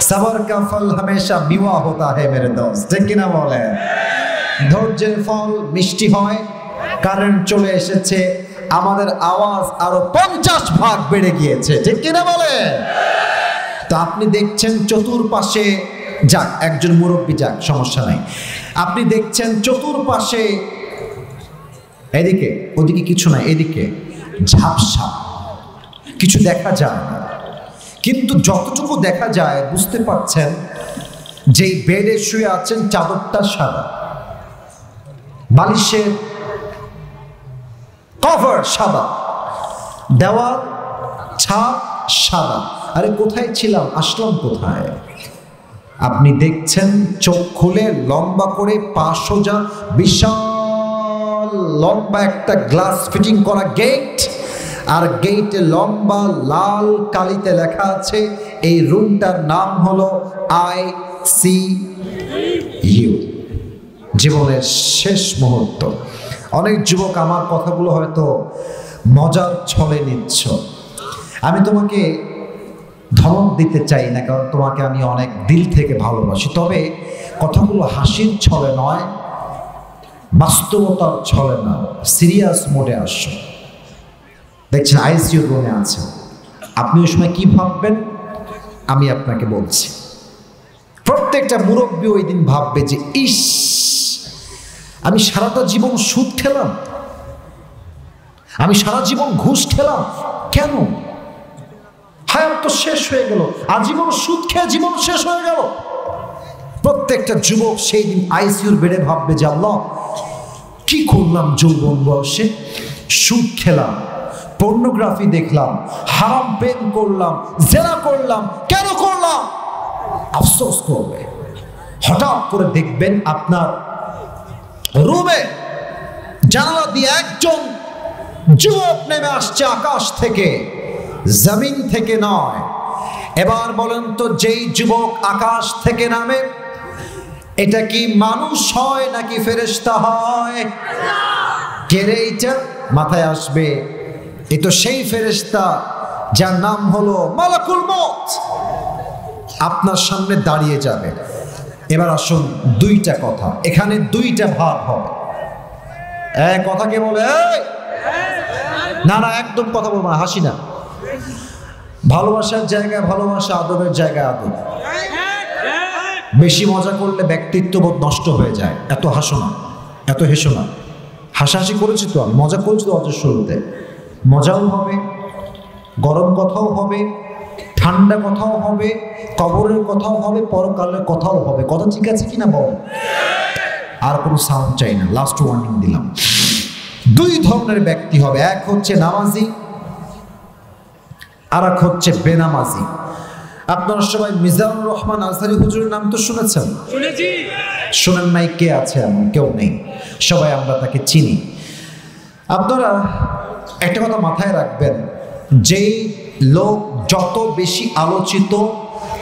সবর কা ফল হামেশা মিওয়া হোতা হে মেরে দোস্ত, ঠিক কিনা বলে? ধৈর্যের ফল মিষ্টি হয়। কারেন্ট চলে এসেছে, আমাদের আওয়াজ আরো 50 ভাগ বেড়ে গিয়েছে, ঠিক কিনা বলে? তো আপনি দেখছেন চতুর্পাশে, যাক একজন মুরব্বী, যাক সমস্যা নাই। আপনি দেখছেন চতুর্পাশে, এদিকে ওদিকে কিছু নাই, এদিকে ঝাপসা, কিছু দেখা যায় না। কিন্তু যতটুকু দেখা যায় বুঝতে পারছেন যেই বেডে শুয়ে আছেন চাদরটা সাদা, বালিশের কভার সাদা, দেওয়াল ছাদ সাদা। আরে কোথায় ছিলাম, আসলাম কোথায়? আপনি দেখছেন চোখ খুলে লম্বা করে 5 সোজা বিশাল লম্বা একটা গ্লাস ফিটিং করা গেট, আর গেটে লম্বা লাল কালিতে লেখা আছে এই রুমটার নাম হলো ICU, জীবনের শেষ মুহূর্ত। অনেক যুবক আমার কথাগুলো হয়তো মজার ছলে নিচ্ছ। আমি তোমাকে ধমক দিতে চাই না, কারণ তোমাকে আমি অনেক দিল থেকে ভালোবাসি। তবে কথাগুলো হাসির ছলে নয়, বাস্তবতার ছলে না, সিরিয়াস মোডে আসছো। দেখছেন আইসিইউ রুমে আছে, আপনি ওই সময় কি ভাববেন আমি আপনাকে বলছি। প্রত্যেকটা মুরব্বী ওই দিন ভাববে যে ইস, আমি সারাটা জীবন সুদ খেলাম, আমি সারা জীবন ঘুষ খেলাম, কেন? হায়াত তো শেষ হয়ে গেল, আজীবন সুদ খেয়ে জীবন শেষ হয়ে গেল। প্রত্যেকটা যুবক সেই দিন আইসিইউর বেডে ভাববে যে আল্লাহ, কি করলাম যৌবন বয়সে? সুদ খেলাম, পর্নোগ্রাফি দেখলাম, হারাম প্রেম করলাম, জেনা করলাম, কেন করলাম? আফসোস করবে। হঠাৎ করে দেখবেন আপনার রুমে জানালা দিয়ে একজন যুবক নেমে আসছে আকাশ থেকে, জমিন থেকে নয়। এবার বলেন তো, যেই যুবক আকাশ থেকে নামে এটা কি মানুষ হয় নাকি ফেরেশতা হয়? কে রে এইটা? মাথায় আসবে, এ তো সেই ফেরেশতা যার নাম হলো মালাকুল মউত। আপনার সামনে দাঁড়িয়ে যাবে। এবার আসুন, দুইটা কথা, এখানে দুইটা ভাব হবে। কথা কে বলে? না না, একদম কথা বলবো না, হাসি না। ভালোবাসার জায়গায় ভালোবাসা, আদবের জায়গায় আদব। বেশি মজা করলে ব্যক্তিত্ববোধ নষ্ট হয়ে যায়। এত হাসো না, এত হেসো না। হাসাহাসি করেছি তো, আমি মজা করেছি তো অজস্র শুরুতে। মজাও হবে, গরম কথাও হবে, ঠান্ডা কথাও হবে, কবরের কথাও হবে, পরকালের কথাও হবে। কথা ঠিক আছে কিনা বল? আর কোনো সাউন্ড চাই না, লাস্ট ওয়ার্নিং দিলাম। দুই ধরনের ব্যক্তি হবে, এক হচ্ছে নামাজি, আর এক হচ্ছে বেনামাজি। আপনারা সবাই মিজানুর রহমান আজহারি হুজুরের নাম তো শুনেছেন? শোনেন নাই কে আছে? এমন কেউ নেই, সবাই আমরা তাকে চিনি। আপনারা একটা কথা মাথায় রাখবেন, যেই লোক যত বেশি আলোচিত,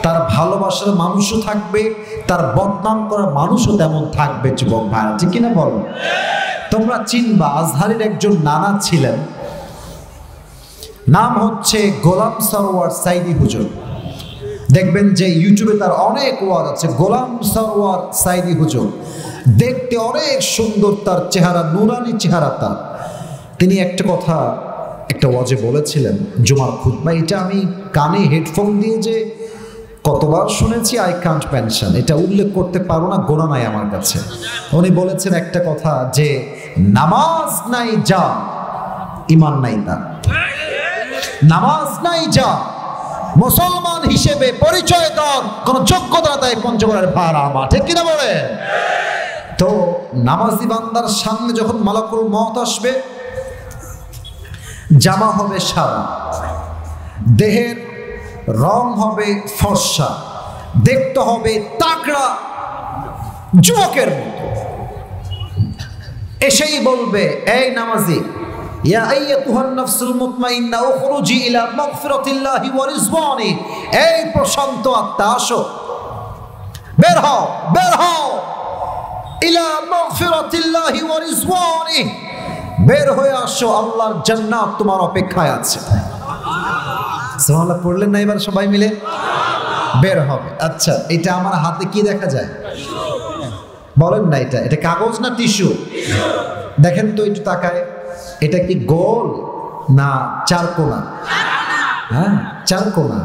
তার ভালোবাসার মানুষও থাকবে, তার বদনাম করার মানুষও তেমন থাকবে। যুবক ভাইরা, ঠিক কিনা বলো? তোমরা চিনবা, আজহারের একজন নানা ছিলেন, নাম হচ্ছে গোলাম সরোয়ার সাইদি হুজুর। দেখবেন যে ইউটিউবে তার অনেক ওয়াজ আছে, গোলাম সরোয়ার সাইদি হুজুর। দেখতে অনেক সুন্দর তার চেহারা, নুরানি চেহারা তার। তিনি একটা কথা একটা ওয়াজে বলেছিলেন জুমার খুতবা, এটা আমি কানে হেডফোন দিয়ে যে কতবার শুনেছি আই কান্ট মেনশন, এটা উল্লেখ করতে পারবো না, গোনা নাই আমার কাছে। উনি বলেছেন একটা কথা যে নামাজ নাই যা ঈমান নাই তা, নামাজ নাই যা মুসলমান হিসেবে পরিচয় দেওয়ার কোন যোগ্যতা তাই পঞ্চগড়ের ভাড়া আমার, ঠিক কিনা বলে? তো নামাজি বান্দার সামনে যখন মালাকুল মওত আসবে, জামা হবে সাদা, দেহের রং হবে ফর্সা, দেখতে হবে তাকড়া যুবকের মতো। এসেই বলবে, এই নামাজি, ইয়া আইয়াতুহান নাফসুল মুতমাইন্না উখরুজি ইলা মাগফিরাতিল্লাহি ওয়া রিজওয়ানি, এই প্রশান্ত আত্মা আসো, বের হও, বের হও, ইলা মাগফিরাতিল্লাহি ওয়া রিজওয়ানি, বের হয়ে আসো, আল্লাহর জান্নাত তোমার অপেক্ষায় আছে। সুবহানাল্লাহ পড়লেন না এবার সবাই মিলে? বের হবে। আচ্ছা, এটা আমার হাতে কি দেখা যায় বলেন না, এটা কাগজ না টিস্যু? দেখেন তো একটু তাকায়, এটা কি গোল না চারকোনা? হ্যাঁ, চারকোনা।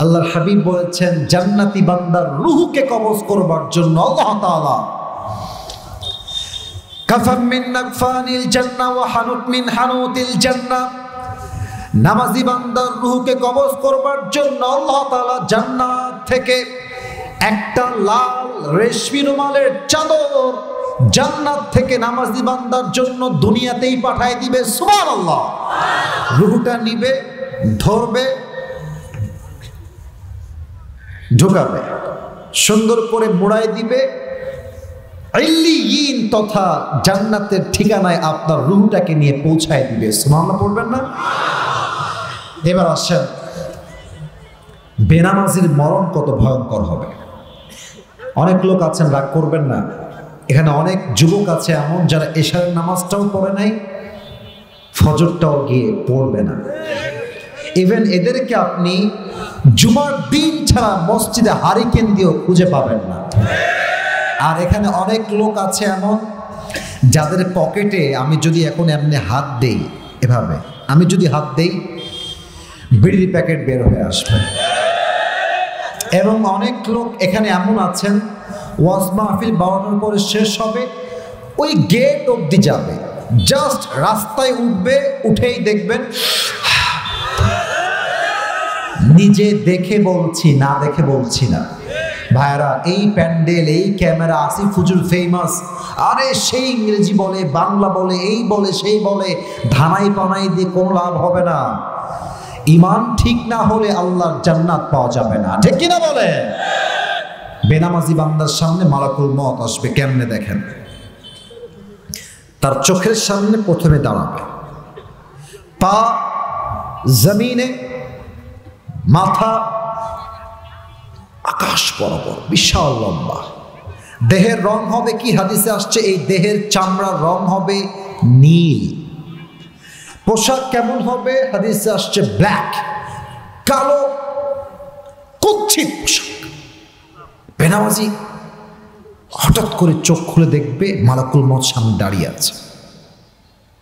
আল্লাহর হাবিব বলেছেন জান্নাতি বান্দার রূহকে কবজ করবার জন্য আল্লাহ তাআলা কাফাম মিন নাকফানিল জান্নাহ ওয়া হানুত মিন হানুতিল জান্নাহ, নামাজি বান্দার রূহকে কবজ করবার জন্য আল্লাহ তাআলা জান্নাত থেকে একটা লাল রেশমি রুমালের চাদর জান্নাত থেকে নামাজি বান্দার জন্য দুনিয়াতেই পাঠায় দিবে। সুবহানাল্লাহ। রূহটা নিবে, ধরবে, ঢোকাবে, সুন্দর করে মোড়ায় দিবে, ইল্লিয়িন তথা জান্নাতের ঠিকানায় আপনার রূহটাকে নিয়ে পৌঁছায় দিবে। সুবহানাল্লাহ পড়বেন না? এবার আসেন, বেনামাজির মরণ কত ভয়ঙ্কর হবে। অনেক লোক আছেন, রাগ করবেন না, এখানে অনেক যুবক আছে এমন যারা এশারের নামাজটাও পড়ে নাই, ফজরটাও গিয়ে পড়বে না। ইভেন এদেরকে আপনি জুমার দিন ছাড়া মসজিদে হারিকেন দিয়েও খুঁজে পাবেন না। আর এখানে অনেক লোক আছে এমন যাদের পকেটে আমি যদি এখন এমনি হাত দেই, এভাবে আমি যদি হাত দেই, বিড়ির প্যাকেট বের হয়ে আসবে। এবং অনেক লোক এখানে এমন আছেন, ওয়াজ মাহফিল 12টার পরে শেষ হবে, ওই গেট অবধি যাবে, জাস্ট রাস্তায় উঠবে, উঠেই দেখবেন। নিজে দেখে বলছি, না দেখে বলছি না ভাইরা, এই প্যান্ডেল, এই ক্যামেরা, আসিফ হুজুর ফেমাস, আরে সেই ইংরেজি বলে, বাংলা বলে, এই বলে, সেই বলে, ধানাই পানাই দিয়ে কোনো লাভ হবে না। ঈমান ঠিক না হলে আল্লাহর জান্নাত পাওয়া যাবে না, ঠিক কিনা বলে? বেনামাজি বান্দার সামনে মালাকুল মওত আসবে, কেমনে দেখেন? তার চোখের সামনে প্রথমে দাঁড়াবে, পা জমিনে, মাথা আকাশ বরাবর, বিশাল লম্বা। দেহের রং হবে কি? হাদিসে আসছে এই দেহের চামড়ার রং হবে নীল। পোশাক কেমন হবে? হাদিসে আসছে ব্ল্যাক, কালো কুৎসিত পোশাক। বেনামাজি হঠাৎ করে চোখ খুলে দেখবে মালাকুল মওত সামনে দাঁড়িয়ে আছে,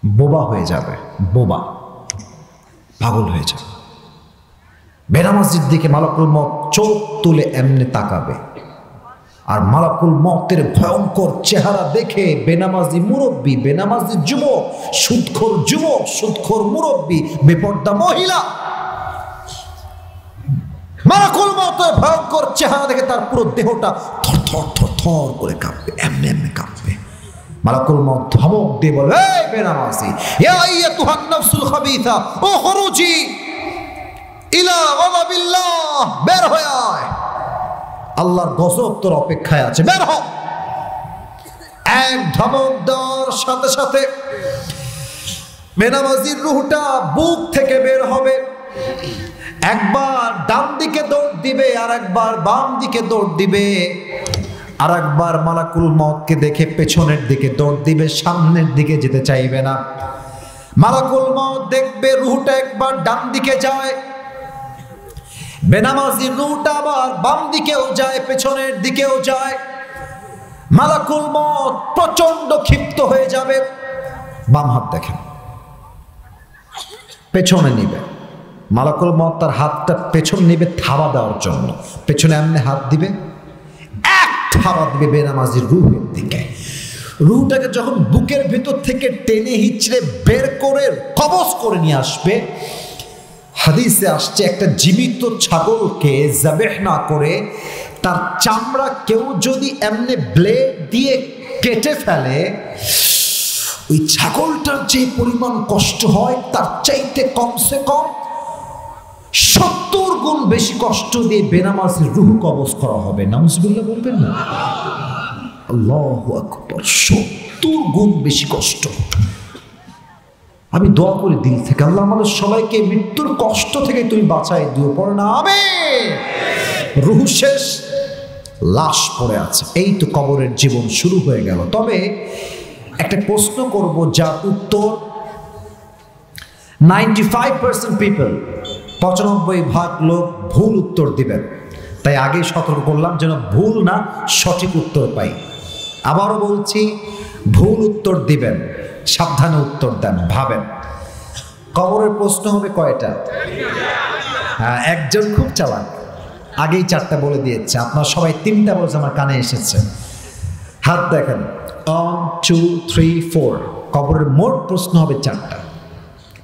বোবা হয়ে যাবে, বোবা, পাগল হয়ে যাবে। বেনামাজির দিকে মালাকুল মওত চোখ তুলে এমনি তাকাবে, আর মালাকুল মওতের ভয়ঙ্কর চেহারা দেখে বেনামাজি মুরব্বী, বেনামাজি যুবক, সুদখোর যুবক, সুদখোর মুরব্বী, বেপর্দা মহিলা, মালাকুল মওতের ভয়ঙ্কর চেহারা দেখে তার পুরো দেহটা থর থর থর থর করে কাঁপবে, এমনি এমনি কাঁপবে। মালাকুল মওত ধমক দিয়ে বলবে, এই বেনামাজি, ইয়া আইয়াতুহান নাফসুল খাবিসা উখরুজি ইলা গাযাবিল্লাহ, বের হয়ে আয়, আল্লাহর গজব তোর অপেক্ষায় আছে, বের হ। এক ধমক দেওয়ার সাথে সাথে বেনামাজির রূহটা বুক থেকে বের হবে, একবার ডান দিকে দৌড় দিবে, আর একবার বাম দিকে দৌড় দিবে, আর একবার মালাকুল মওতকে দেখে পেছনের দিকে দৌড় দিবে, সামনের দিকে যেতে চাইবে না। মালাকুল মউত দেখবে রূহটা একবার ডান দিকে যায়, বেনামাজি রূহটা আবার বাম দিকেও যায়, পেছনের দিকেও যায়। মালাকুল মউত প্রচন্ড ক্ষিপ্ত হয়ে যাবে। বাম হাত দেখেন, পেছনে নিবে। মালাকুল মউত তার হাতটা পেছন নিবে থাবা দেওয়ার জন্য। পেছনে এমনি হাত দিবে, এক থাবা দিবে বেনামাজির রূহের দিকে। রূহটাকে যখন বুকের ভিতর থেকে টেনে হিচড়ে বের করে কবজ করে নিয়ে আসবে, হাদিসে আসছে একটা জীবিত ছাগলকে যাবেহ না করে তার চামড়া কেউ যদি এমনি ব্লেড দিয়ে কেটে ফেলে, ওই ছাগলটার যে পরিমাণ কষ্ট হয় তার চাইতে কমসে কম 70 গুণ বেশি কষ্ট দিয়ে বেনামাজির রূহ কবজ করা হবে। নাউজুবিল্লাহ বলবেন না? আল্লাহু আকবার, 70 গুণ বেশি কষ্ট। আমি দোয়া করি দিল থেকে, আল্লাহ আমাদের সবাইকে মৃত্যুর কষ্ট থেকে তুমি বাঁচাই দিও। পড়ে না আমিন। রূহ শেষ, লাশ পড়ে আছে, এই তো কবরের জীবন শুরু হয়ে গেল। তবে একটা প্রশ্ন করব, যার উত্তর 95% পিপল, 95% লোক ভুল উত্তর দিবেন। তাই আগেই সতর্ক করলাম যেন ভুল না সঠিক উত্তর পাই। আবারও বলছি, ভুল উত্তর দিবেন, সাবধানে উত্তর দেন, ভাবেন। কবরের প্রশ্ন হবে কয়টা? হ্যাঁ, একজন খুব চালাক, আগেই 4টা বলে দিয়েছে। আপনার সবাই 3টা বলছে, আমার কানে এসেছে। হাত দেখেন, 1 2 3 4। কবরের মোট প্রশ্ন হবে 4টা।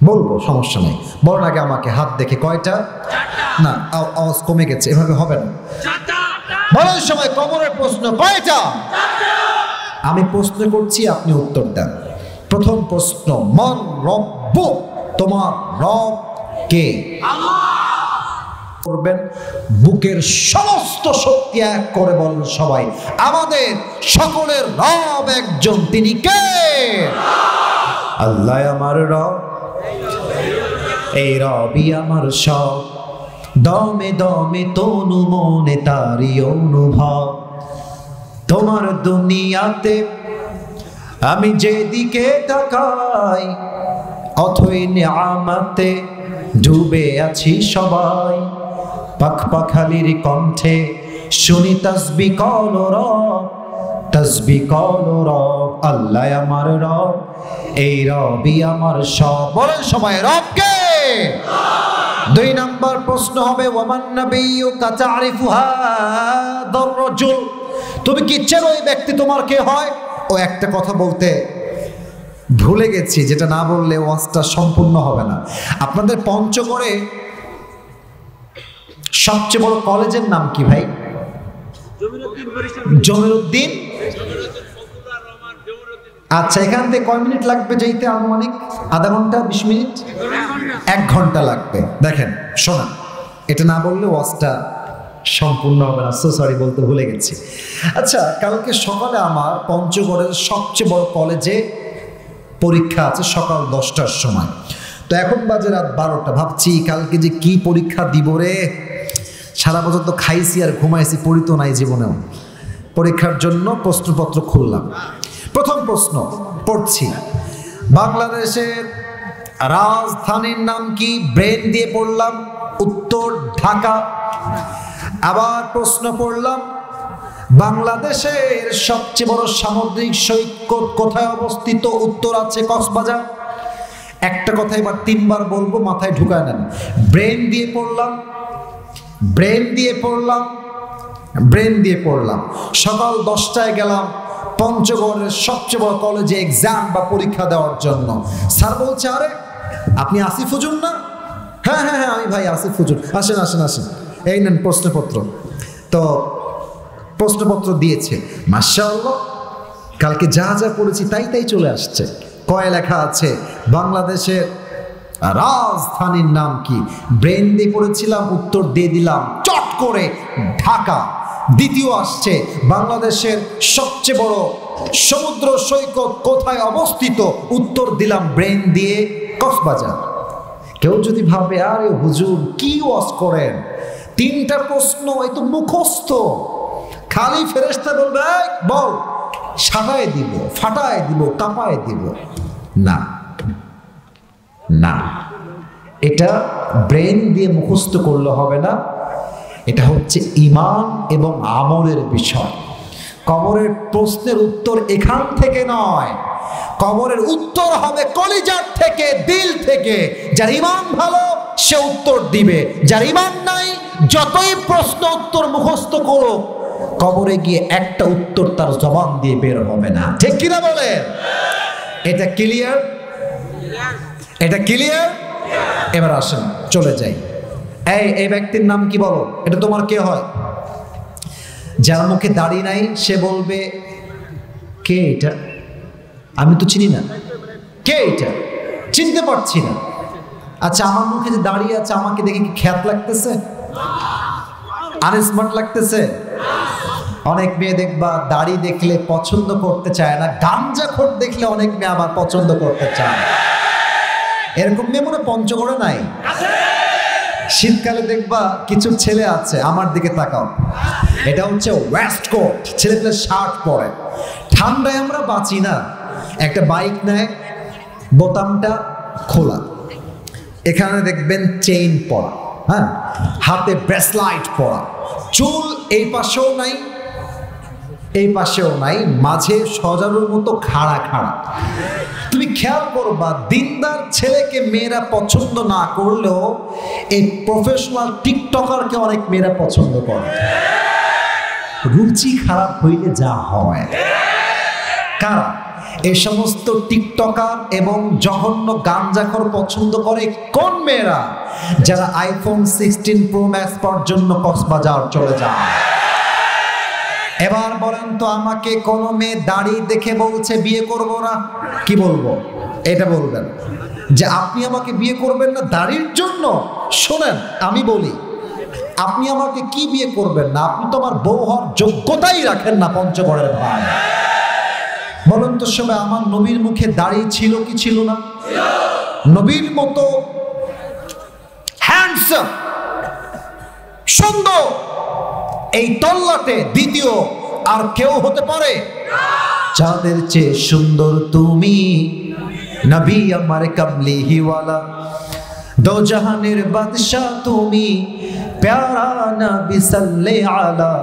বলবো, সমস্যা নেই। বলার আগে আমাকে হাত দেখে কয়টা? না, আওয়াজ কমে গেছে, এভাবে হবে না। বলার সময় কবরের প্রশ্ন কয়টা? আমি প্রশ্ন করছি, আপনি উত্তর দেন। প্রথম প্রশ্ন, মান রব্বুক, তোমার রব কে? করবেন, বুকের সমস্ত শক্তি এক করে বলেন সবাই, আমাদের সকলের রব একজন, তিনি কে? আল্লাহ আমার রব, এই রবই আমার সব, দমে দমে তনু মনে তারি অনুভব। তোমার দুনিয়াতে আমি যেদিকে তাকাই, অথই নিয়ামতে ডুবে আছি সবাই। পাখ পাখালির কণ্ঠে শুনি তাসবিহ করো রব, তাসবিহ করো রব। আল্লাহ আমার রব, এই রবই আমার সব। বলেন সবাই, রব কে? 2 নম্বর প্রশ্ন হবে, ওয়ামান নাবিয়্যুকা তা'রিফু হাযার রাজুল, তুমি কি চেনো ওই ব্যক্তি তোমার কে হয়? ও একটা কথা বলতে ভুলে গেছি, যেটা না বললে ওয়াজটা সম্পূর্ণ হবে না। আপনাদের পঞ্চগড়ে সবচেয়ে বড় কলেজের নাম কি ভাই? জমিরুদ্দিন। আচ্ছা, এখান থেকে কয় মিনিট লাগবে যেতে? আনুমানিক আধা ঘন্টা, 20 মিনিট, 1 ঘন্টা লাগবে। দেখেন শোনা, এটা না বললে ওয়াজটা সম্পূর্ণ হবে না। সো সরি, বলতে ভুলে গেছি। আচ্ছা, কালকে সকালে আমার পঞ্চগড়ের সবচেয়ে বড় কলেজে পরীক্ষা আছে সকাল 10টার সময়। তো এখন বাজে রাত 12টা। ভাবছি কালকে যে কি পরীক্ষা দিব রে, সারা বছর তো খাইছি আর ঘুমাইছি, পড়িতো নাই জীবনেও। পরীক্ষার জন্য প্রশ্নপত্র খুললাম। প্রথম প্রশ্ন পড়ছি, বাংলাদেশের রাজধানীর নাম কি? ব্রেন দিয়ে পড়লাম, উত্তর ঢাকা। আবার প্রশ্ন পড়লাম, বাংলাদেশের সবচেয়ে বড় সামুদ্রিক সৈকত কোথায় অবস্থিত? উত্তর আছে কক্সবাজার। একটা কথা এবার 3 বার বলবো, মাথায় ঢুকায় নেন। ব্রেন দিয়ে পড়লাম, ব্রেন দিয়ে পড়লাম, ব্রেন দিয়ে পড়লাম। সকাল 10টায় গেলাম পঞ্চগড়ের সবচেয়ে বড় কলেজে এক্সাম বা পরীক্ষা দেওয়ার জন্য। স্যার বলছে, আরে আপনি আসিফ হুজুর না? হ্যাঁ হ্যাঁ হ্যাঁ, আমি ভাই আসিফ হুজুর, আসেন আসেন আসেন, এই নেন প্রশ্নপত্র। তো প্রশ্নপত্র দিয়েছে, মাশাআল্লাহ, কালকে যা যা পড়েছি তাই তাই চলে আসছে। কয় লেখা আছে, বাংলাদেশের রাজধানীর নাম কি? ব্রেন দিয়ে পড়েছিলাম, উত্তর দিয়ে দিলাম চট করে ঢাকা। দ্বিতীয় আসছে, বাংলাদেশের সবচেয়ে বড় সমুদ্র সৈকত কোথায় অবস্থিত? উত্তর দিলাম ব্রেন দিয়ে কক্সবাজার। কেউ যদি ভাবে আরে হুজুর কি ওয়াজ করেন, 3টা প্রশ্ন এই তো মুখস্থ, খালি ফেরেশতা বলবে বল, সাটায় দিব, ফাটায় দিব, কাঁপায় দিব। না, না, এটা ব্রেন দিয়ে মুখস্থ করলে হবে না, এটা হচ্ছে ঈমান এবং আমলের বিষয়। কবরের প্রশ্নের উত্তর এখান থেকে নয়, কবরের উত্তর হবে কলিজার থেকে, দিল থেকে। যার ঈমান ভালো সে উত্তর দিবে, যার ঈমান নাই যতই প্রশ্ন উত্তর মুখস্থ করো, কবরে গিয়ে একটা উত্তর তার জবান দিয়ে বের হবে না। ঠিক কিনা বলে? এটা ক্লিয়ার? এটা ক্লিয়ার? এবার আসেন চলে যাই। এই ব্যক্তির নাম কি বলো? এটা তোমার কে হয়? যার মুখে দাড়ি নাই সে বলবে কে এটা? আমি তো চিনি না। কে এটা? চিনতে পারছি না। আচ্ছা, আমার মুখে যে দাড়ি আছে আমাকে দেখে কি খ্যাত লাগতেছে? আনস্মার্ট লাগতেছে? অনেক মেয়ে দেখবা দাড়ি দেখলে পছন্দ করতে চায় না, গাঞ্জাখোর দেখলে অনেক মেয়ে আবার পছন্দ করতে চায়। এরকম মেয়ে মনে পঞ্চগড়ে নাই? শীতকালে দেখবা কিছু ছেলে আছে, আমার দিকে তাকাও, এটা হচ্ছে ওয়েস্ট কোট, ছেলেপেলে শার্ট পরে, ঠান্ডায় আমরা বাঁচি না। একটা বাইক নেয়, বোতামটা খোলা, এখানে দেখবেন চেইন পরা, হ্যাঁ, হাতে ব্রেসলাইট পরা, চুল এই পাশেও নাই এই পাশেও নাই, মাঝে সজারুর মতো খাড়া খাড়া। তুমি খেয়াল করবা, দিনদার ছেলেকে মেয়েরা পছন্দ না করলেও এই প্রফেশনাল টিকটকারকে অনেক মেয়েরা পছন্দ করে। রুচি খারাপ হইলে যা হয়। কারা? এই সমস্ত টিকটকার এবং জঘন্য গাঞ্জাখোর পছন্দ করে কোন মেয়েরা? যারা আইফোন 16 প্রো ম্যাক্স পর্যন্ত কক্সবাজার চলে যায়। এবার বলেন তো আমাকে কোন মেয়ে দাড়ি দেখে বলছে বিয়ে করব না, কি বলবো? এটা বলবেন যে আপনি আমাকে বিয়ে করবেন না দাড়ির জন্য? শোনেন আমি বলি, আপনি আমাকে কি বিয়ে করবেন না? আপনি তো আমার বউ হওয়ার যোগ্যতাই রাখেন না পঞ্চগড়ের ভাই। বলেন তো সবাই, আমার নবীর মুখে দাড়ি ছিল কি ছিল না? নবীর মতো হ্যান্ডসাম সুন্দর এই তল্লাটে দ্বিতীয় আর কেউ হতে পারে? চাঁদের চেয়ে সুন্দর তুমি, নবী আমার কামলিওয়ালা, দো জাহানের বাদশাহ তুমি, প্যারা নবী সাল্লে আলা,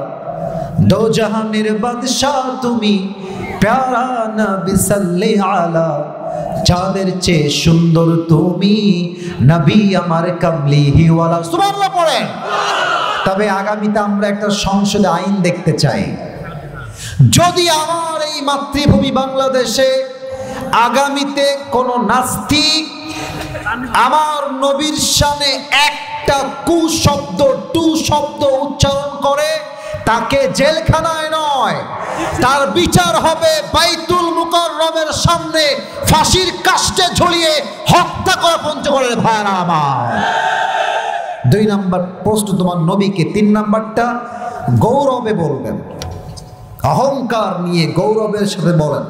দো জাহানের বাদশাহ তুমি, প্যারা নবী সাল্লে আলা, চাঁদের চেয়ে সুন্দর তুমি, নবী আমার কামলিওয়ালা। সুবহানাল্লাহ পড়েন। তবে আগামীতে আমরা একটা সংসদে আইন দেখতে চাই, যদি আমার এই মাতৃভূমি বাংলাদেশে আগামীতে কোন নাস্তিক আমার নবীর শানে একটা কুশব্দ টু শব্দ উচ্চারণ করে, তাকে জেলখানায় নয়, তার বিচার হবে বাইতুল মুকাররমের সামনে ফাঁসির কাস্টে ঝুলিয়ে হত্যা করা। পঞ্চগড়ের ভাইরা আমার, 2 নাম্বার প্রশ্ন তোমার নবীকে। 3 নাম্বারটা গৌরবে বলবেন, অহংকার নিয়ে গৌরবের সাথে বলেন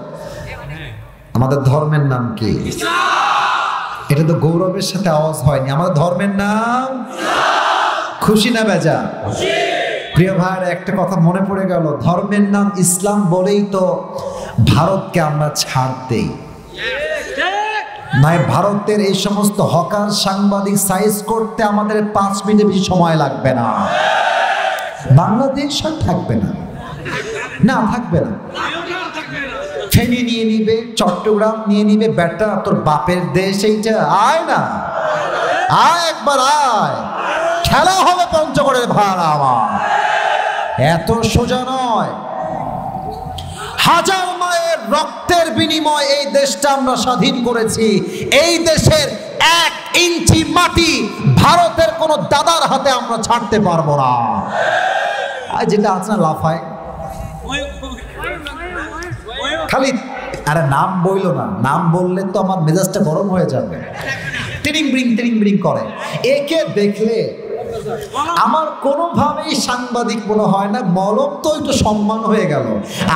আমাদের ধর্মের নাম কি? এটা তো গৌরবের সাথে আওয়াজ হয়নি। আমাদের ধর্মের নাম খুশি না বেজা? প্রিয় ভাইয়ের একটা কথা মনে পড়ে গেল, ধর্মের নাম ইসলাম বলেই তো ভারতকে আমরা ছাড় দেই। নাই ভারতের এই সমস্ত হকার সাংবাদিক সাইজ করতে আমাদের 5 মিনিট বেশি সময় লাগবে না। বাংলাদেশ আর থাকবে না, না থাকবে না। ফেনী নিয়ে নিবে, চট্টগ্রাম নিয়ে নিবে, বেটা তোর বাপের দেশ এইটা, আয় না, আয় একবার আয়, খেলা হবে পঞ্চগড়ের ভাড়া আমার। এত সোজা নয়। হাজার মায়ের রক্তের বিনিময়ে এই দেশটা আমরা স্বাধীন করেছি। এই দেশের 1 ইঞ্চি মাটি ভারতের কোন দাদার হাতে আমরা ছাড়তে পারবো না। আর যেটা আছে না লাফায়, খালি আরে নাম বইলো না, নাম বললে তো আমার মেজাজটা গরম হয়ে যাবে। টিরিং বিরিং করে। একে দেখলে আমার কোনোভাবেই সাংবাদিক মনে হয় না, মলম তো একটু সম্মান হয়ে গেল।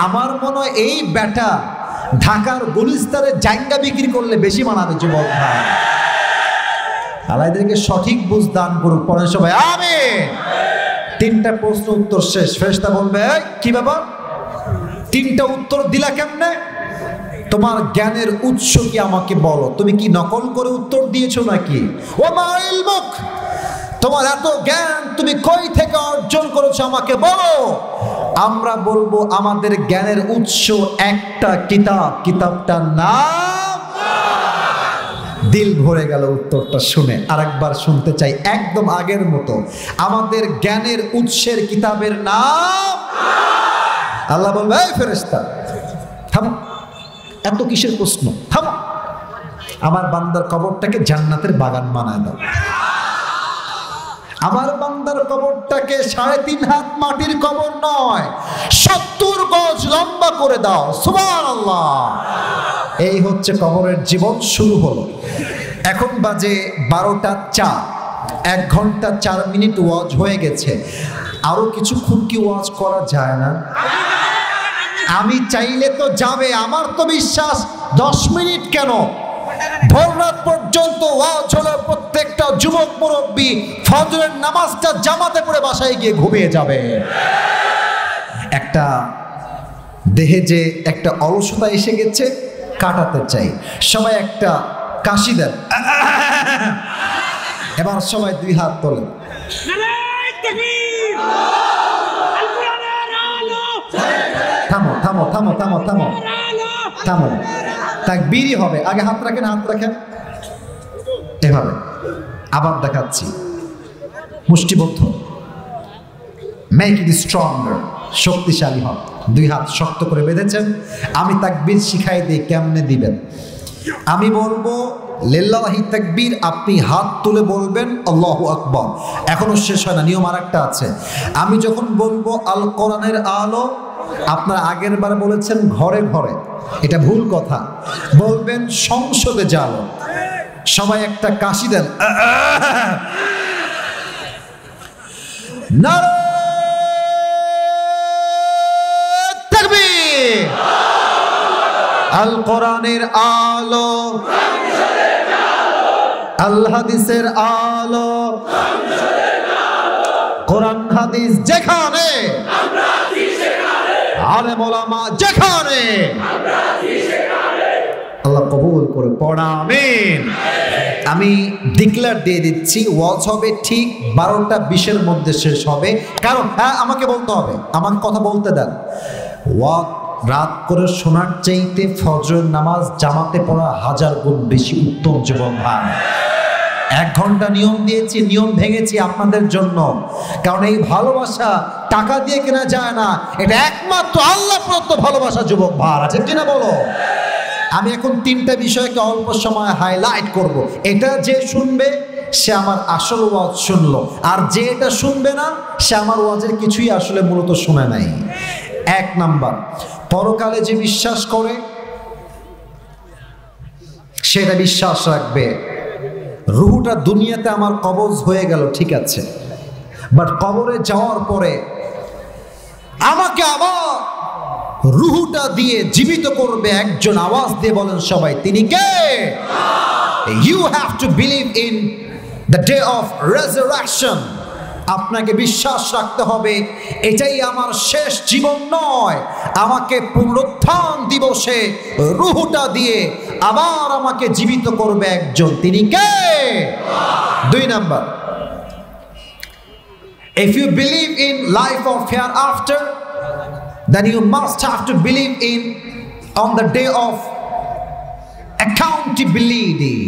আমার মনে হয় এই বেটা ঢাকার গুলিস্তানের জায়গা বিক্রি করলে বেশি মানাবে যুবক ভাই। আল্লাহ এদেরকে সঠিক বুঝ দান করুক। পরে সবাই আমিন। 3টা প্রশ্ন উত্তর শেষ। ফেরেশতা বলবে কি ব্যাপার, 3টা উত্তর দিলা কেমনে? তোমার জ্ঞানের উৎস কি আমাকে বলো, তুমি কি নকল করে উত্তর দিয়েছো নাকি? ওমা ইলমুক, তোমার এত জ্ঞান তুমি কই থেকে অর্জন করেছো আমাকে বলো। আমরা বলবো আমাদের জ্ঞানের উৎস একটা কিতাব, কিতাবটার নাম। দিল ভরে গেল উত্তরটা শুনে। আরেকবার শুনতে চাই একদম আগের মতো। আমাদের জ্ঞানের উৎসের কিতাবের নাম। আল্লাহ বলবে, এই ফেরেশতা থামো, এত কিসের প্রশ্ন, থামো, আমার বান্দার কবরটাকে জান্নাতের বাগান বানায় দাও। আমার বান্দার কবরটাকে 3.5 হাত মাটির কবর নয়, 70 গজ লম্বা করে দাও। সুবহানাল্লাহ। এই হচ্ছে কবরের জীবন শুরু হলো। এখন বাজে 12টা 4, 1 ঘন্টা 4 মিনিট ওয়াজ হয়ে গেছে। আরো কিছুক্ষণ কি ওয়াজ করা যায় না? আমি চাইলে তো যাবে, আমার তো বিশ্বাস 10 মিনিট কেন, ভোররাত পর্যন্ত ওয়াজ হলে প্রত্যেকটা যুবক মুরব্বী ফজরের নামাজটা জামাতে পড়ে বাসায় গিয়ে ঘুমিয়ে যাবে। একটা দেহে যে একটা অলসতা এসে গেছে, কাটাতে চাই। সবাই একটা কাশি দেন, এবার সবাই 2 হাত তোলেন। থামো থামো থামো থামো থামো থামো, তাকবীরই হবে। আগে হাত রাখেন, হাত রাখেন এভাবে। আবার দেখাচ্ছি, মুষ্টিবদ্ধ, মেক ইট স্ট্রঙ্গার, শক্তিশালী হন। 2 হাত শক্ত করে বেঁধেছেন। আমি তাকবীর শিখাই দিই কেমনে দিবেন। আমি বলবো লিল্লাহি তাকবীর, আপনি হাত তুলে বলবেন আল্লাহু আকবার। এখনো শেষ হয় না, নিয়ম আরেকটা আছে। আমি যখন বলবো আল কোরআনের আলো, আপনারা আগের বার বলেছেন ঘরে ঘরে, এটা ভুল কথা, বলবেন সংসদে যাও। সবাই একটা কাশি দেন। নারে তাকবীর। আল কোরআনের আলো, আল হাদিসের আলো, কোরআন হাদিস যেখানে, আলেম ওলামা যেখানে, আল্লাহ কবুল করে পড়া, আমিন। আমি ডিক্লেয়ার দিয়ে দিচ্ছি, ওয়াজ হবে ঠিক 12টা 20-এর মধ্যে শেষ হবে। কারণ হ্যাঁ, আমাকে বলতে হবে, আমাকে কথা বলতে দেন। ওয়াজ রাত করে শোনার চাইতে ফজরের নামাজ জামাতে পড়া 1000 গুণ বেশি উত্তম জীবন ভাই। 1 ঘন্টা নিয়ম দিয়েছি, নিয়ম ভেঙেছি আপনাদের জন্য। কারণ এই ভালোবাসা টাকা দিয়ে কেনা যায় না, এটা একমাত্র আল্লাহ প্রদত্ত ভালোবাসা যুবক ভাই, আছে কিনা বলো? আমি এখন 3টা বিষয়কে অল্প সময় হাইলাইট করব। এটা যে শুনবে সে আমার আসল ওয়াজ শুনলো, আর যে এটা শুনবে না সে আমার ওয়াজের কিছুই আসলে মূলত শুনে নাই। 1 নাম্বার, পরকালে যে বিশ্বাস করে সেটা বিশ্বাস রাখবে রুহুটা দুনিয়াতে আমার কবজ হয়ে গেল, ঠিক আছে, বাট কবরে যাওয়ার পরে আমাকে আবার রুহুটা দিয়ে জীবিত করবে একজন। আওয়াজ দিয়ে বলেন সবাই, তিনি কে? You have to believe in the day of resurrection. আপনাকে বিশ্বাস রাখতে হবে এটাই আমার শেষ জীবন নয়, আমাকে পুনরুত্থান দিবসে রুহুটা দিয়ে আবার আমাকে জীবিত করবে একজন, তিনি কে? 2 number, if you believe in life of hereafter, then you must have to believe in on the day of accountability,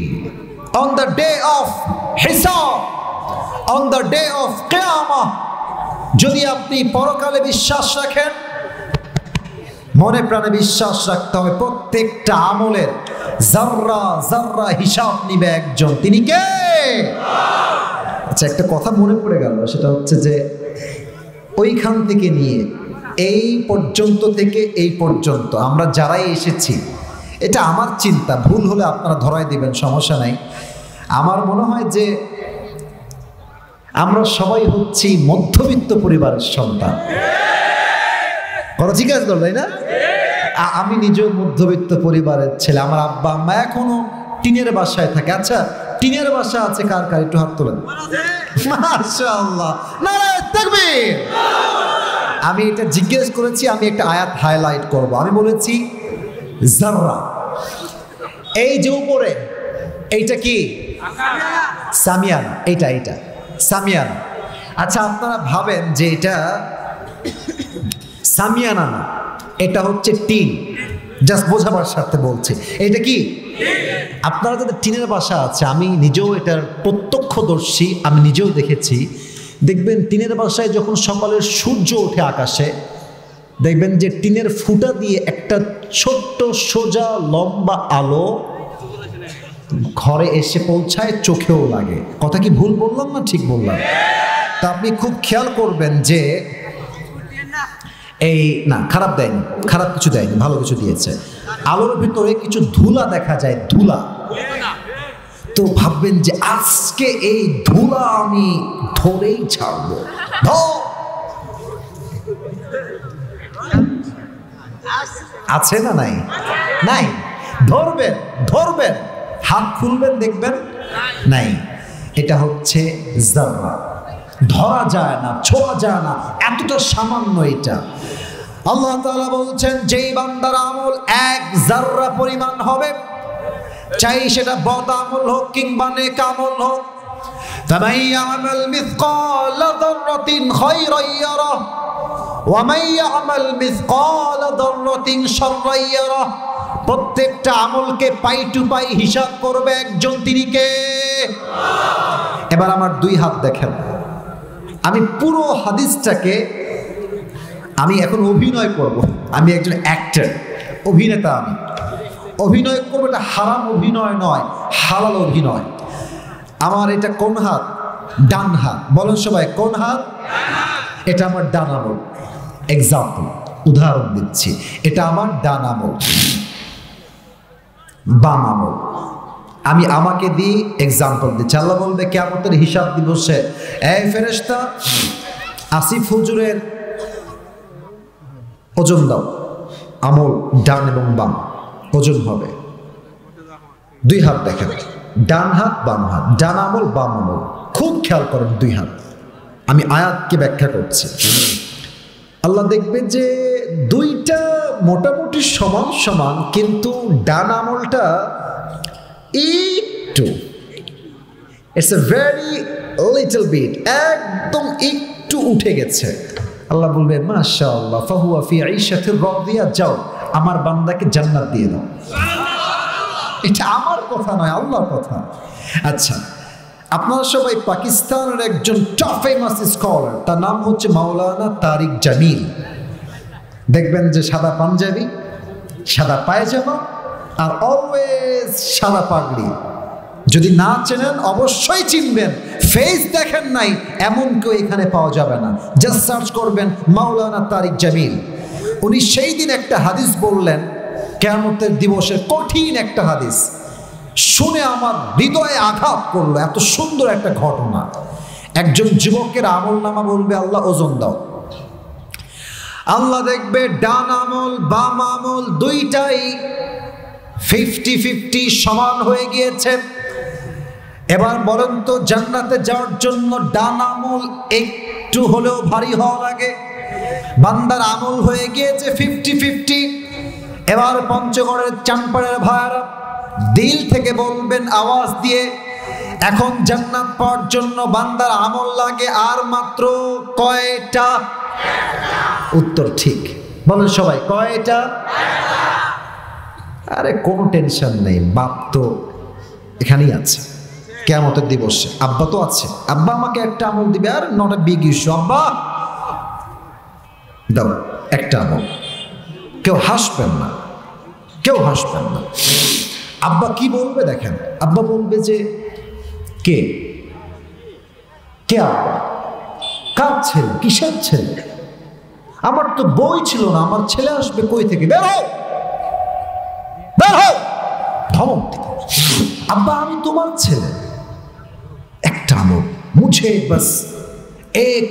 on the day of hisab, on the day of qiyamah. যদি আপনি পরকালে বিশ্বাস রাখেন, মনে প্রাণে বিশ্বাস রাখতে হবে প্রত্যেকটা আমলের জাররা জাররা হিসাব নিবে একজন, তিনি কে? আচ্ছা, একটা কথা মনে পড়ে গেল, সেটা হচ্ছে যে ওইখান থেকে নিয়ে এই পর্যন্ত থেকে এই পর্যন্ত আমরা যারাই এসেছি, এটা আমার চিন্তা, ভুল হলে আপনারা ধরাই দিবেন, সমস্যা নাই। আমার মনে হয় যে আমরা সবাই হচ্ছি মধ্যবিত্ত পরিবারের সন্তান। কথা ঠিক আছে, তাই না? আমি নিজেও মধ্যবিত্ত পরিবারের ছেলে। আমার আব্বা আম্মা এখনো টিনের বাসায় থাকে। আচ্ছা, টিনের বাসা আছে কার কার? একটু হাত তোলেন। মাশাআল্লাহ, নারায়ে তাকবীর। আমি এটা জিজ্ঞেস করেছি, আমি একটা আয়াত হাইলাইট করব। আমি বলেছি জাররা। এই যে উপরে এইটা কি? সামিয়ানা। এইটা সামিয়ানা। আচ্ছা, আপনারা ভাবেন যে এটা সামিয়ানা না, এটা হচ্ছে টিন। জাস্ট বোঝাবার স্বার্থে বলছি, এটা কি? আপনারা যাদের টিনের বাসা আছে, আমি নিজেও এটার প্রত্যক্ষদর্শী, আমি নিজেও দেখেছি। দেখবেন টিনের বাসায় যখন সকালের সূর্য ওঠে আকাশে, দেখবেন যে টিনের ফুটা দিয়ে একটা ছোট্ট সোজা লম্বা আলো ঘরে এসে পৌঁছায়, চোখেও লাগে। কথা কি ভুল বললাম না ঠিক বললাম? তা আপনি খুব খেয়াল করবেন যে এই না, খারাপ দেয়নি, খারাপ কিছু দেয়নি, ভালো কিছু দিয়েছে। আলোর ভিতরে কিছু ধুলা দেখা যায়, ধুলা। তো ভাববেন যে আজকে এই ধুলা আমি ধরেই ছাড়বো। আছে না নাই? নাই। ধরবেন, ধরবেন, হাত খুলবেন, দেখবেন নাই। এটা হচ্ছে জাররা। ধরা যায় না, ছোঁয়া যায় না, এতটা সামান্য এটা। আল্লাহ তাআলা বলছেন, যেই বান্দার আমল এক জাররা পরিমাণ হবে, চাই সেটা বদ আমল হোক কিংবা নেক আমল হোক, ফামান ইয়ামাল মিসকালা যাররাতিন খায়রান ইয়ারাহ ওয়া মান ইয়ামাল মিসকালা যাররাতিন শাররান ইয়ারাহ। প্রত্যেকটা আমলকে পাই টু পাই হিসাব করবে একজন, তিনি কে? এবার আমার দুই হাত দেখেন। আমি পুরো হাদিসটাকে আমি এখন অভিনয় করব। আমি একজন অ্যাক্টর, অভিনেতা। আমি অভিনয় করবো, এটা হারাম অভিনয় নয়, হালাল অভিনয়। আমার এটা কোন হাত? ডান হাত। বলেন সবাই, কোন হাত? এটা আমার ডান আমল। এক্সাম্পল, উদাহরণ দিচ্ছি, এটা আমার ডান আমল, বাম আমল। আমি আমাকে দিয়ে এক্সাম্পল দিচ্ছি। আল্লাহ বলবে কিয়ামতের হিসাব দিবসে, এই ফেরেশতা, আসিফ হুজুরের ওজন দাও। আমল ডান এবং বাম ওজন হবে। দুই হাত দেখেন, ডান হাত বাম হাত, ডান আমল বাম আমল। খুব খেয়াল করেন দুই হাত। আমি আয়াতকে ব্যাখ্যা করছি। আল্লাহ দেখবে যে দুইটা মোটামুটি সমান সমান, কিন্তু ডান আমলটা একটু, it's a very little bit, একদম একটু উঠে গেছে। আল্লাহ বলবে, মাশাআল্লাহ, ফাহুয়া ফি আইশাতির রাদিয়া, যাও আমার বান্দাকে জান্নাত দিয়ে দাও। এটা আমার কথা নয়, আল্লাহর কথা। আচ্ছা, আপনারা সবাই পাকিস্তানের একজন টপ ফেমাস স্কলার, তার নাম হচ্ছে মাওলানা তারিক জামিল। দেখবেন যে সাদা পাঞ্জাবি, সাদা পায়জামা, আর অলওয়েজ সাদা পাগড়ি। যদি না চেনেন অবশ্যই চিনবেন। ফেস দেখেন নাই এমন কেউ এখানে পাওয়া যাবে না। জাস্ট সার্চ করবেন মাওলানা তারিক জামিল। উনি সেই দিন একটা হাদিস বললেন, কিয়ামতের দিবসের কঠিন একটা হাদিস, শুনে আমার হৃদয়ে আঘাত করলো। এত সুন্দর একটা ঘটনা। একজন যুবকের আমল নামা বলবে, আল্লাহ ওজন দাও। আল্লাহ দেখবে ডান আমল বাম আমল দুইটাই 50-50 সমান হয়ে গিয়েছে। এবার বলেন তো, জান্নাতে যাওয়ার জন্য ডান আমল একটু হলেও ভারী হওয়া লাগে। বান্দার আমল হয়ে গিয়েছে 50-50। এবার পঞ্চগড়ের চানপাড়ের ভাইরা দিল থেকে বলবেন আওয়াজ দিয়ে, এখন জান্নাত পাওয়ার জন্য বান্দার আমল লাগে আর মাত্র কয়টা? উত্তর ঠিক। বলেন সবাই, কয়টা? আরে কোনো টেনশন নেই, বাপ তো এখানেই আছে কিয়ামতের দিবসে। আব্বা তো আছে, আব্বা আমাকে একটা আমল দিবে, are not a big issue. আব্বা দাও একটা আমল। কেউ হাসবেন না, কেউ হাসবেন না। আব্বা কি বলবে দেখেন, আব্বা বলবে যে, কে কে আব্বা? কার ছেলে? কিসের ছেলে? আমার তো বই ছিল না, আমার ছেলে আসবে কই থেকে? বের হও, বের হও। ধমক দিবে। আব্বা আমি তোমার ছেলে। একটা আমল, মুঝে बस एक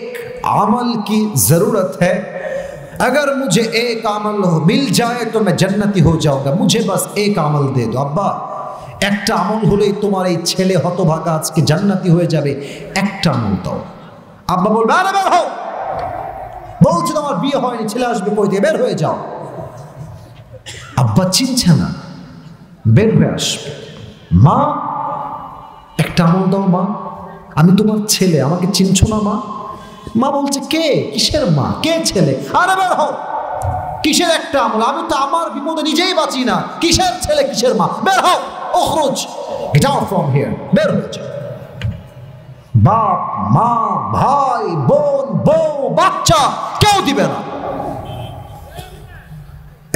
अमल की जरूरत है, अगर मुझे एक अमल मिल जाए तो मैं जन्नती हो जाऊंगा, मुझे बस एक अमल दे दो। আব্বা একটা আমল হলেই তোমার এই ছেলে হতভাগা আজকে জান্নাতি হয়ে যাবে, একটা আমল দাও। আব্বা বলবে, আরে বের হও, বলছি তোমার বিয়ে হয়নি, ছেলে আসবে কই থেকে? বের হয়ে যাও। আব্বা চিনছে না, বের হয়ে আসবে। মা একটা আমল দাও মা, আমি তোমার ছেলে, আমাকে চিনছো না মা? মা বলছে কে, কিসের মা, কে ছেলে? আরে বের হও, কিসের একটা আমল, আমি তো আমার বিপদে নিজেই বাঁচি না, কিসের ছেলে কিসের মা, বের হও, উখরুজ, গেট আউট ফ্রম হিয়ার, বের হয়ে যাও। বাপ মা ভাই বোন বউ বাচ্চা কেউ দিবে না।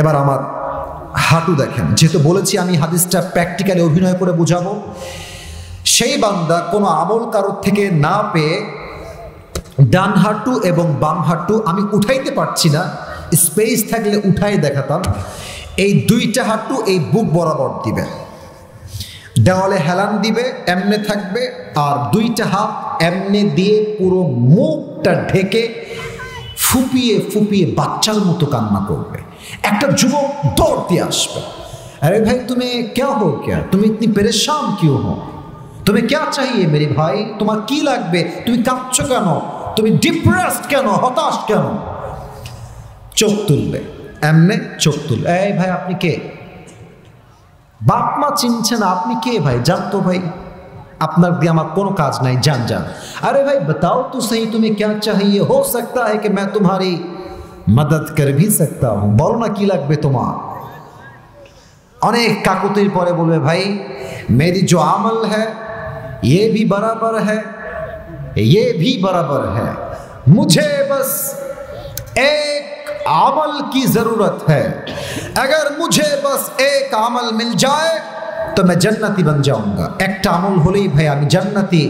এবার আমার হাঁটু দেখেন, যেহেতু বলেছি আমি হাদিসটা প্র্যাকটিক্যালি অভিনয় করে বুঝাবো। সেই বান্দা কোনো আমল কারোর থেকে না পেয়ে ডান হাঁটু এবং বাম হাঁটু আমি উঠাইতে পারছি না, স্পেস থাকলে উঠাই দেখাতাম। এই দুইটা হাঁটু এই বুক বরাবর দিবে, দেওয়ালে হেলান দিবে, এমনে থাকবে, আর দুইটা হাত এমনে দিয়ে পুরো মুখটা ঢেকে ফুপিয়ে ফুপিয়ে বাচ্চার মতো কান্না করবে। একটা যুবক দৌড় দিয়ে আসবে, আরে ভাই তুমি ক্যা হো, ক্যা তুমি ইতনি পরেশান কিউ হো, তুমি ক্যা চাহিয়ে মেরে ভাই, তোমার কি লাগবে, তুমি কাঁদছো কেন, তুমি ডিপ্রেসড কেন, হতাশ কেন? চোখ তুলবে, এমনে চোখ তুলবে, এই ভাই আপনি কে? বাপ মা চিনছে না, আপনি কে ভাই, জানতো ভাই, আপনার দিয়ে আমার কোনো কাজ নাই, जान जान। अरे भाई बताओ तो सही तुम्हें क्या चाहिए, हो सकता है कि मैं तुम्हारी मदद कर भी सकता हूं, बोलो ना की লাগবে তোমার। অনেক কাকুতির পরে বলবে ভাই मेरी जो अमल है ये भी बराबर है, ये भी बराबर है, मुझे बस एक अमल की जरूरत है, अगर मुझे बस एक अमल मिल जाए तो मैं जन्नती बन जाऊंगा। একটা আমল হলেই ভাই আমি জান্নাতি,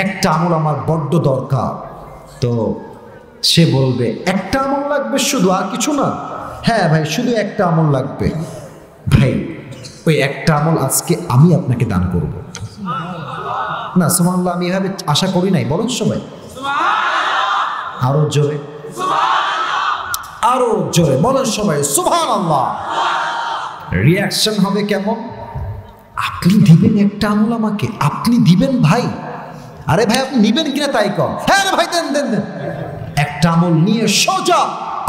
একটা আমল আমার বড্ড দরকার। তো সে বলবে একটা আমল লাগবে শুধু, আর কিছু না? হ্যাঁ ভাই শুধু একটা আমল লাগবে। ভাই ওই একটা আমল আজকে আমি আপনাকে দান করব। না সুবহানাল্লাহ, আমি এভাবে আশা করি নাই, বলুন সবাই সুবহানাল্লাহ, আরো জোরে সুবহানাল্লাহ, আরো জোরে বলেন সবাই সুবহানাল্লাহ। রিয়াকশন হবে কেমন? আপনি দিবেন একটা আমল আমাকে, আপনি দিবেন ভাই? আরে ভাই আপনি নিবেন কিনা তাই কম। হ্যাঁ ভাই দেন দেন দেন। একটা আমল নিয়ে সোজা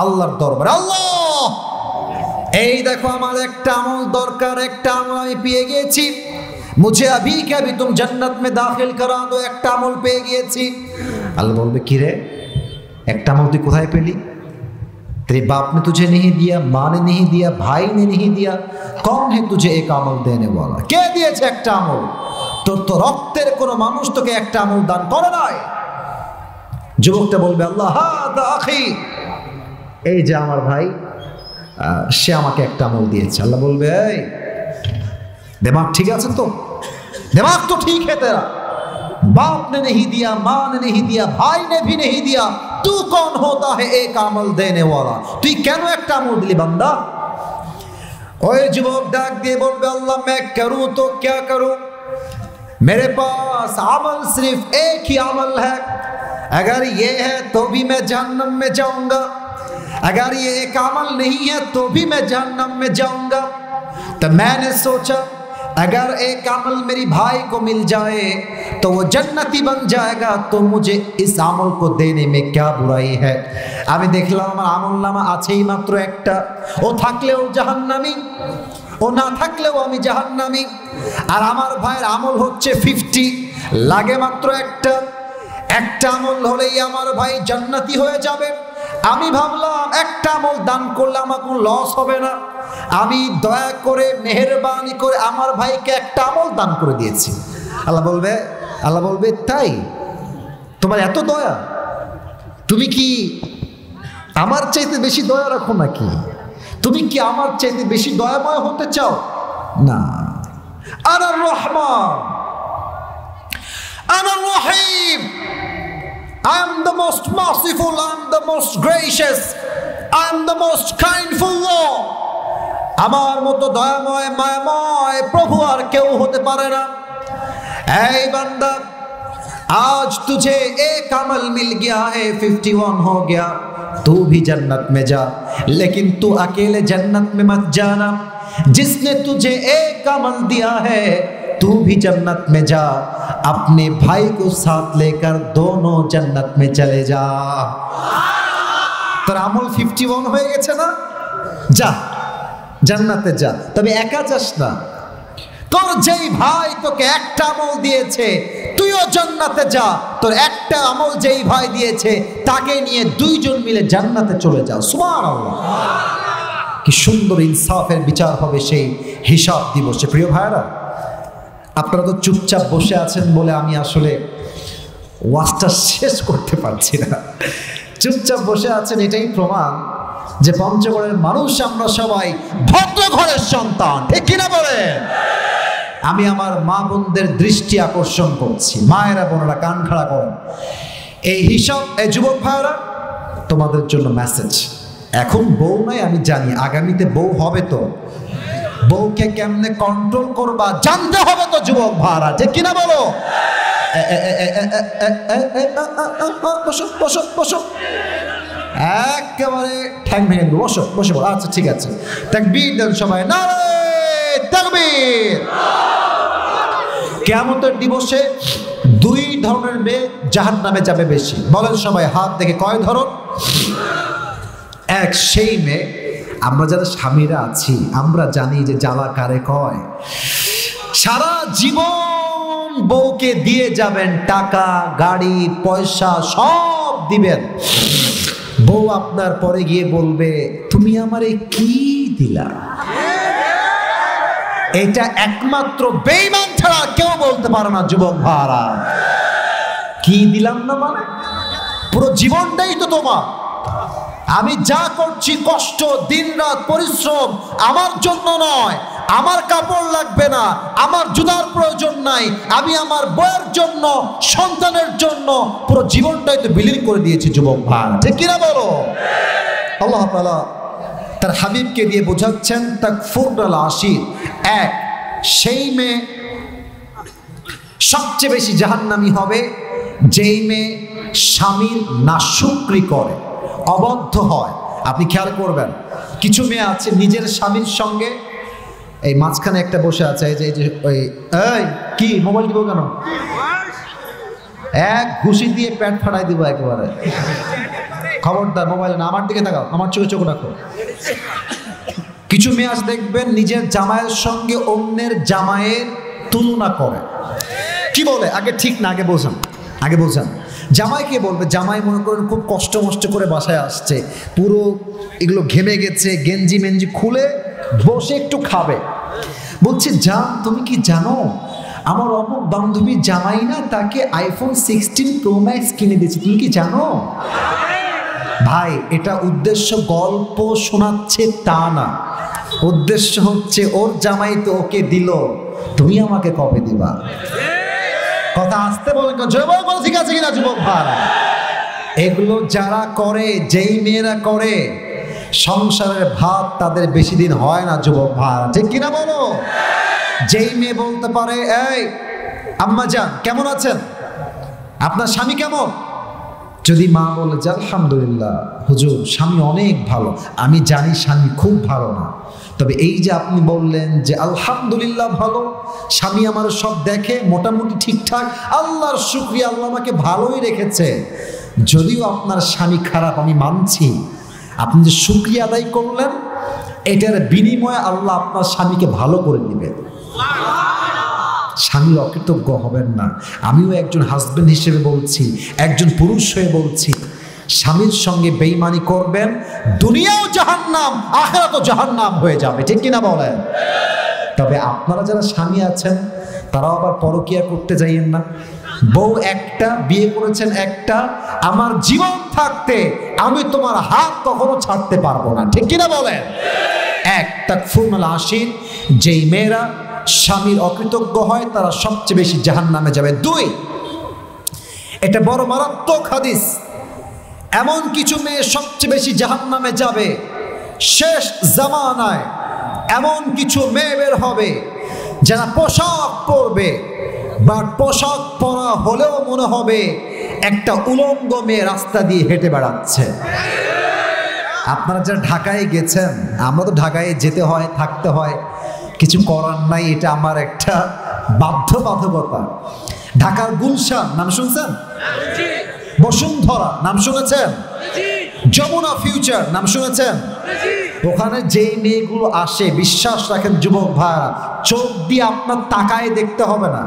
আল্লাহর দরবারে, আল্লাহ এই দেখো আমার একটা আমল দরকার, একটা আমল আমি পেয়ে গিয়েছি, মুঝে अभी के अभी तुम जन्नत में दाखिल करा दो, একটা আমল পেয়ে গিয়েছি। আল্লাহ বলবে কি রে একটা আমল তুই কোথায় পেলি? तेरे बाप ने तुझे नहीं दिया, माँ ने नहीं दिया, भाई ने नहीं दिया, कौन है तुझे एक আমল देने वाला? কে দিয়েছে একটা আমল? তোর তো রক্তের কোনো মানুষ তোকে একটা আমল দান করে নাই। যুবকটা বলবে আল্লাহ হাদা আখি, এই যে আমার ভাই, সে আমাকে একটা আমল দিয়েছে। আল্লাহ বলবে এই दिमाग ठीक আছে তো? दिमाग तो ठीक है तेरा, बाप ने नहीं दिया, माँ ने नहीं दिया, भाई ने भी नहीं दिया, तू कौन होता है एक আমল देने वाला? তুই কেন একটা আমল দিলি বান্দা? ওই যুবক ডাক দিয়ে বলবে अल्लाह मैं करूं तो क्या करूं, मेरे पास अमल सिर्फ एक ही अमल है, अगर ये है तो भी मैं जहन्नम में जाऊंगा, अगर ये एक अमल नहीं है तो भी मैं जहन्नम में जाऊंगा। तो मैंने सोचा अगर एक अमल मेरी भाई को मिल जाए तो वो जन्नती बन जाएगा, तो मुझे इस अमल को देने में क्या बुराई है। আমি দেখলাম আমার আমল নামা আছেই মাত্র একটা, ও থাকলেও জাহান্নামী, ও না থাকলেও আমি জাহান্নামী, আর আমার ভাইয়ের আমল হচ্ছে 50, লাগে মাত্র একটা, একটা আমল হলেই আমার ভাই জান্নাতি হয়ে যাবে। আমি ভাবলাম একটা আমল দান করলে আমার কোনো লস হবে না, আমি দয়া করে মেহেরবানি করে আমার ভাইকে একটা আমল দান করে দিয়েছি। আল্লাহ বলবে তাই তোমার এত দয়া, তুমি কি আমার চাইতে বেশি দয়া রাখো নাকি? তুমি কি আমার চাইতে বেশি দয়াময় হতে চাও? না, আনার রহমান, আনার রহিম, I am the most merciful, I am the most gracious, I am the most kindful Lord. আমার মতো দয়াময় মায়াময় প্রভু আর কেউ হতে পারে না। এই বান্দা आज तुझे एक अमल मिल गया है, 51 हो गया, तू भी जन्नत में जा, लेकिन तू अकेले जन्नत में मत जाना, जिसने तुझे एक अमल दिया है तू भी जन्नत में जा, अपने भाई को साथ लेकर दोनों जन्नत में चले जा। তোর আমল 51 হয়ে গেছে না? যা জান্নাতে যা, তবে একা যাস না। তোর যেই ভাই তোকে একটা আমল দিয়েছে, তুইও জান্নাতে যা। তোর একটা আমল যেই ভাই দিয়েছে, তাকে নিয়ে দুইজন মিলে জান্নাতে চলে যাও। সুবহানাল্লাহ। কি সুন্দর ইনসাফের বিচার হবে সেই হিসাব দিবসে। প্রিয় ভাইরা, আপনারা তো চুপচাপ বসে আছেন বলে আমি আসলে ওয়াজটা শেষ করতে পারছি না। চুপচাপ বসে আছেন, এটাই প্রমাণ যে পঞ্চগড়ের মানুষ আমরা সবাই ভদ্র ঘরের সন্তান, ঠিক কিনা বলেন? আমি আমার মা বোনদের দৃষ্টি আকর্ষণ করছি, মায়েরা বোনেরা কান খাড়া করেন। এই হিসাব, এই যুবক ভাইরা, তোমাদের জন্য মেসেজ। এখন বউ নাই আমি জানি, আগামীতে বউ হবে, তো বউকে কেমনে কন্ট্রোল করবা জানতে হবে তো যুবক ভাইরা, ঠিক কিনা বলো? বসো বসো বসো, একেবারে ঠ্যাং ভেঙে দেবো। বসো বসে বলো। আচ্ছা ঠিক আছে, তাকবীর দেন সবাই, নারে তাকবীর। কিয়ামতের দিবসে দুই ধরনের মেয়ে জাহান্নামে যাবে বেশি। বলেন সবাই, হাত দেখে কয় ধরন? এক, সেই মেয়ে, আমরা যারা স্বামীরা আছি আমরা জানি যে জ্বালা কারে কয়। সারা জীবন বউকে দিয়ে যাবেন, টাকা, গাড়ি, পয়সা সব দিবেন। বউ আপনার পরে গিয়ে বলবে, তুমি আমারে কি দিলা? এটা একমাত্র বেঈমান ছাড়া কেউ বলতে পারে না যুবক ভাইরা। কি দিলাম না মানে? পুরো জীবনটাই তো তোমার। আমি যা করছি কষ্ট, দিনরাত পরিশ্রম আমার জন্য নয়। আমার কাপড় লাগবে না, আমার জুতার প্রয়োজন নাই, আমি আমার বউয়ের জন্য, সন্তানের জন্য পুরো জীবনটাই তো বিলীন করে দিয়েছি যুবক ভাই, ঠিক কিনা বলো? আল্লাহ তাআলা তার হাবিবকে দিয়ে বোঝাচ্ছেন তাকফুরুল আশির। এক, সেই মেয়ে সবচেয়ে বেশি জাহান্নামী হবে যেই মেয়ে স্বামীর নাশুকরি করে, অবদ্ধ হয়। আপনি খেয়াল করবেন, কিছু মেয়ে আছে নিজের স্বামীর সঙ্গে, এই মাঝখানে একটা বসে আছে, এই যে ওই, এই কি মোবাইল দিব কেন? এক ঘুষি দিয়ে প্যান্ট ফাটাই দিব একেবারে। খবরদার মোবাইল না, আমার দিকে তাকাও, আমার চোখে চোখ রাখো। কিছু মেয়ে আছে দেখবেন নিজের জামাইয়ের সঙ্গে অন্যের জামাইয়ের তুলনা করে। কি বলে? আগে ঠিক না, আগে বোঝান, আগে বোঝান। জামাইকে বলবে, জামাই মনে করেন খুব কষ্ট মষ্ট করে বাসায় আসছে, পুরো এগুলো ঘেমে গেছে, গেঞ্জি মেঞ্জি খুলে বসে একটু খাবে। বলছে, জান তুমি কি জানো আমার অমুক বান্ধবী জামাই না তাকে আইফোন 16 প্রো ম্যাক্স কিনে দিয়েছে, তুমি কি জানো? ভাই, এটা উদ্দেশ্য গল্প শোনাচ্ছে তা না, উদ্দেশ্য হচ্ছে ওর জামাই তো ওকে দিল, তুমি আমাকে কবে দিবা? কথা আসতে বলেন, যুবক বলো ঠিক আছে কিনা যুবক ভাইরা? এগুলো যারা করে, যেই মেয়েরা করে, সংসারের ভাত তাদের বেশি দিন হয় না যুবক ভাইরা, ঠিক কিনা বলো? যেই মেয়ে বলতে পারে, এই আম্মা জান কেমন আছেন, আপনার স্বামী কেমন? যদি মা বলে যে আলহামদুলিল্লাহ হুজুর স্বামী অনেক ভালো, আমি জানি স্বামী খুব ভালো না, তবে এই যে আপনি বললেন যে আলহামদুলিল্লাহ ভালো, স্বামী আমার সব দেখে মোটামুটি ঠিকঠাক, আল্লাহর শুকরিয়া, আল্লাহ আমাকে ভালোই রেখেছে, যদিও আপনার স্বামী খারাপ আমি মানছি, আপনি যে শুকরিয়া আদায় করলেন এটার বিনিময়ে আল্লাহ আপনার স্বামীকে ভালো করে দিবেন। স্বামীর অকৃতজ্ঞ হবেন না। আমিও একজন হাজবেন্ড হিসেবে বলছি, একজন পুরুষ হয়ে বলছি, স্বামীর সঙ্গে বেঈমানি করবেন, দুনিয়াও জাহান্নাম, আখিরাতও জাহান্নাম হয়ে যাবে, ঠিক কিনা বলেন? তবে আপনারা যারা স্বামী আছেন তারাও আবার পরকিয়া করতে যাইয়েন না। বউ একটা, বিয়ে করেছেন একটা, আমার জীবন থাকতে আমি তোমার হাত কখনো ছাড়তে পারবো না, ঠিক কিনা বলেন? এক, তাকফুরুল আশির, যেই মেয়েরা স্বামীর অকৃতজ্ঞ হয় তারা সবচেয়ে বেশি জাহান্নামে যাবে। দুই, এটা বড় মারাত্মক হাদিস, এমন কিছু মেয়ে সবচেয়ে বেশি জাহান্নামে যাবে, শেষ জামানায় এমন কিছু মেয়ে বের হবে যারা পোশাক পরবে, বাট পোশাক পরা হলেও মনে হবে একটা উলঙ্গ মেয়ে রাস্তা দিয়ে হেঁটে বেড়াচ্ছে। আপনারা যারা ঢাকায় গেছেন, আমরা তো ঢাকায় যেতে হয়, থাকতে হয়, কিছু করার নাই, এটা আমার একটা বাধ্যবাধকতা। ঢাকার গুলশান নাম শুনছেন? বসুন্ধরা নাম শুনেছেন? যমুনা ফিউচার নাম শুনেছেন? ওখানে যেই মেয়েগুলো আসে, বিশ্বাস রাখেন যুবক ভাইরা, চোখ দিয়ে আপনার তাকায় দেখতে হবে না,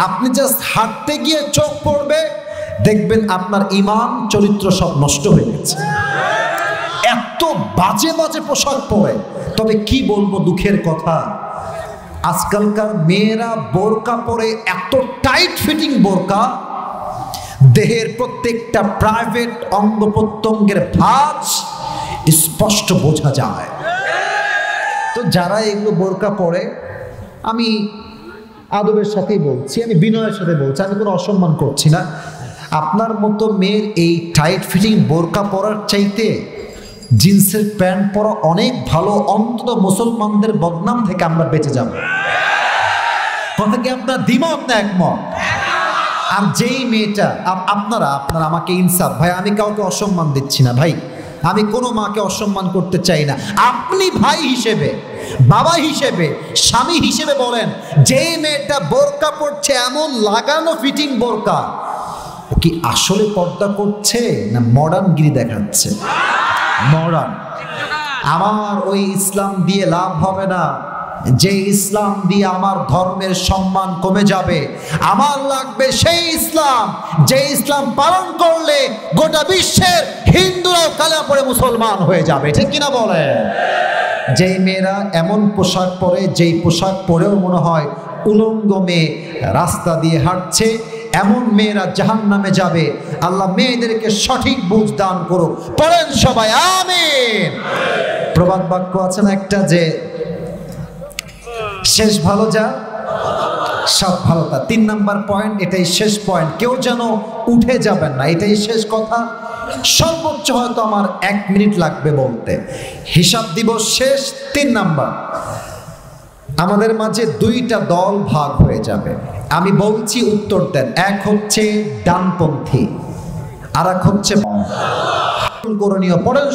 আপনি জাস্ট হাঁটতে গিয়ে চোখ পড়বে, দেখবেন আপনার ঈমান চরিত্র সব নষ্ট হয়ে গেছে। এত বাজে বাজে পোশাক পরে। তবে কি বলবো দুঃখের কথা, আজকালকার মেয়েরা বোরকা পরে, এত টাইট ফিটিং বোরকা, দেহের প্রত্যেকটা প্রাইভেট অঙ্গ প্রত্যঙ্গের ভাঁজ স্পষ্ট বোঝা যায়। তো যারা এগুলো বোরকা পরে, আমি আদবের সাথেই বলছি, আমি বিনয়ের সাথে বলছি, আমি কোনো অসম্মান করছি না। আপনার মতো মেয়ের এই টাইট ফিটিং বোরকা পরার চাইতে জিন্সের প্যান্ট পরা অনেক ভালো। অন্তত মুসলমানদের বদনাম থেকে আমরা বেঁচে যাব। কথা কি আপনার দ্বিমত না একমত? আর যেই মেয়েটা, আপনারা আমাকে ইনসাফ ভাই, আমি কাউকে অসম্মান দিচ্ছি না ভাই, আমি কোনো মাকে অসম্মান করতে চাই না। আপনি ভাই হিসেবে, বাবা হিসেবে, স্বামী হিসেবে বলেন, যেই মেয়েটা বোরকা পড়ছে, এমন লাগানো ফিটিং বোরকা, ও কি আসলে পর্দা করছে না মডার্নগিরি দেখাচ্ছে? মডার্ন। আমার ওই ইসলাম দিয়ে লাভ হবে না, যে ইসলাম দিয়ে আমার ধর্মের সম্মান কমে যাবে। আমার লাগবে সেই ইসলাম, যে ইসলাম পালন করলে গোটা বিশ্বের হিন্দুরাও কালেমা পড়ে মুসলমান হয়ে যাবে। ঠিক কিনা বলে? যেই মেয়েরা এমন পোশাক পরে, যেই পোশাক পরেও মনে হয় উলঙ্গ মেয়ে রাস্তা দিয়ে হাঁটছে, এমন মেয়েরা জাহান্নামে যাবে। আল্লাহ মেয়েদেরকে সঠিক বুঝ দান করুক। পড়েন সবাই আমিন। প্রবাদ বাক্য আছে না একটা, যে শেষ ভালো যা সব ভালো তা। 3 নাম্বার পয়েন্ট, এটাই শেষ পয়েন্ট, কেউ যেন উঠে যাবেন না, এটাই শেষ কথা। সর্বোচ্চ হয়তো আমার 1 মিনিট লাগবে বলতে। হিসাব দিবস শেষ। 3 নাম্বার, আমাদের মাঝে 2টা দল ভাগ হয়ে যাবে। আমি বলছি, উত্তর দেন। এক হচ্ছে ডানপন্থী, আর এক হচ্ছে করণীয়। পড়েন।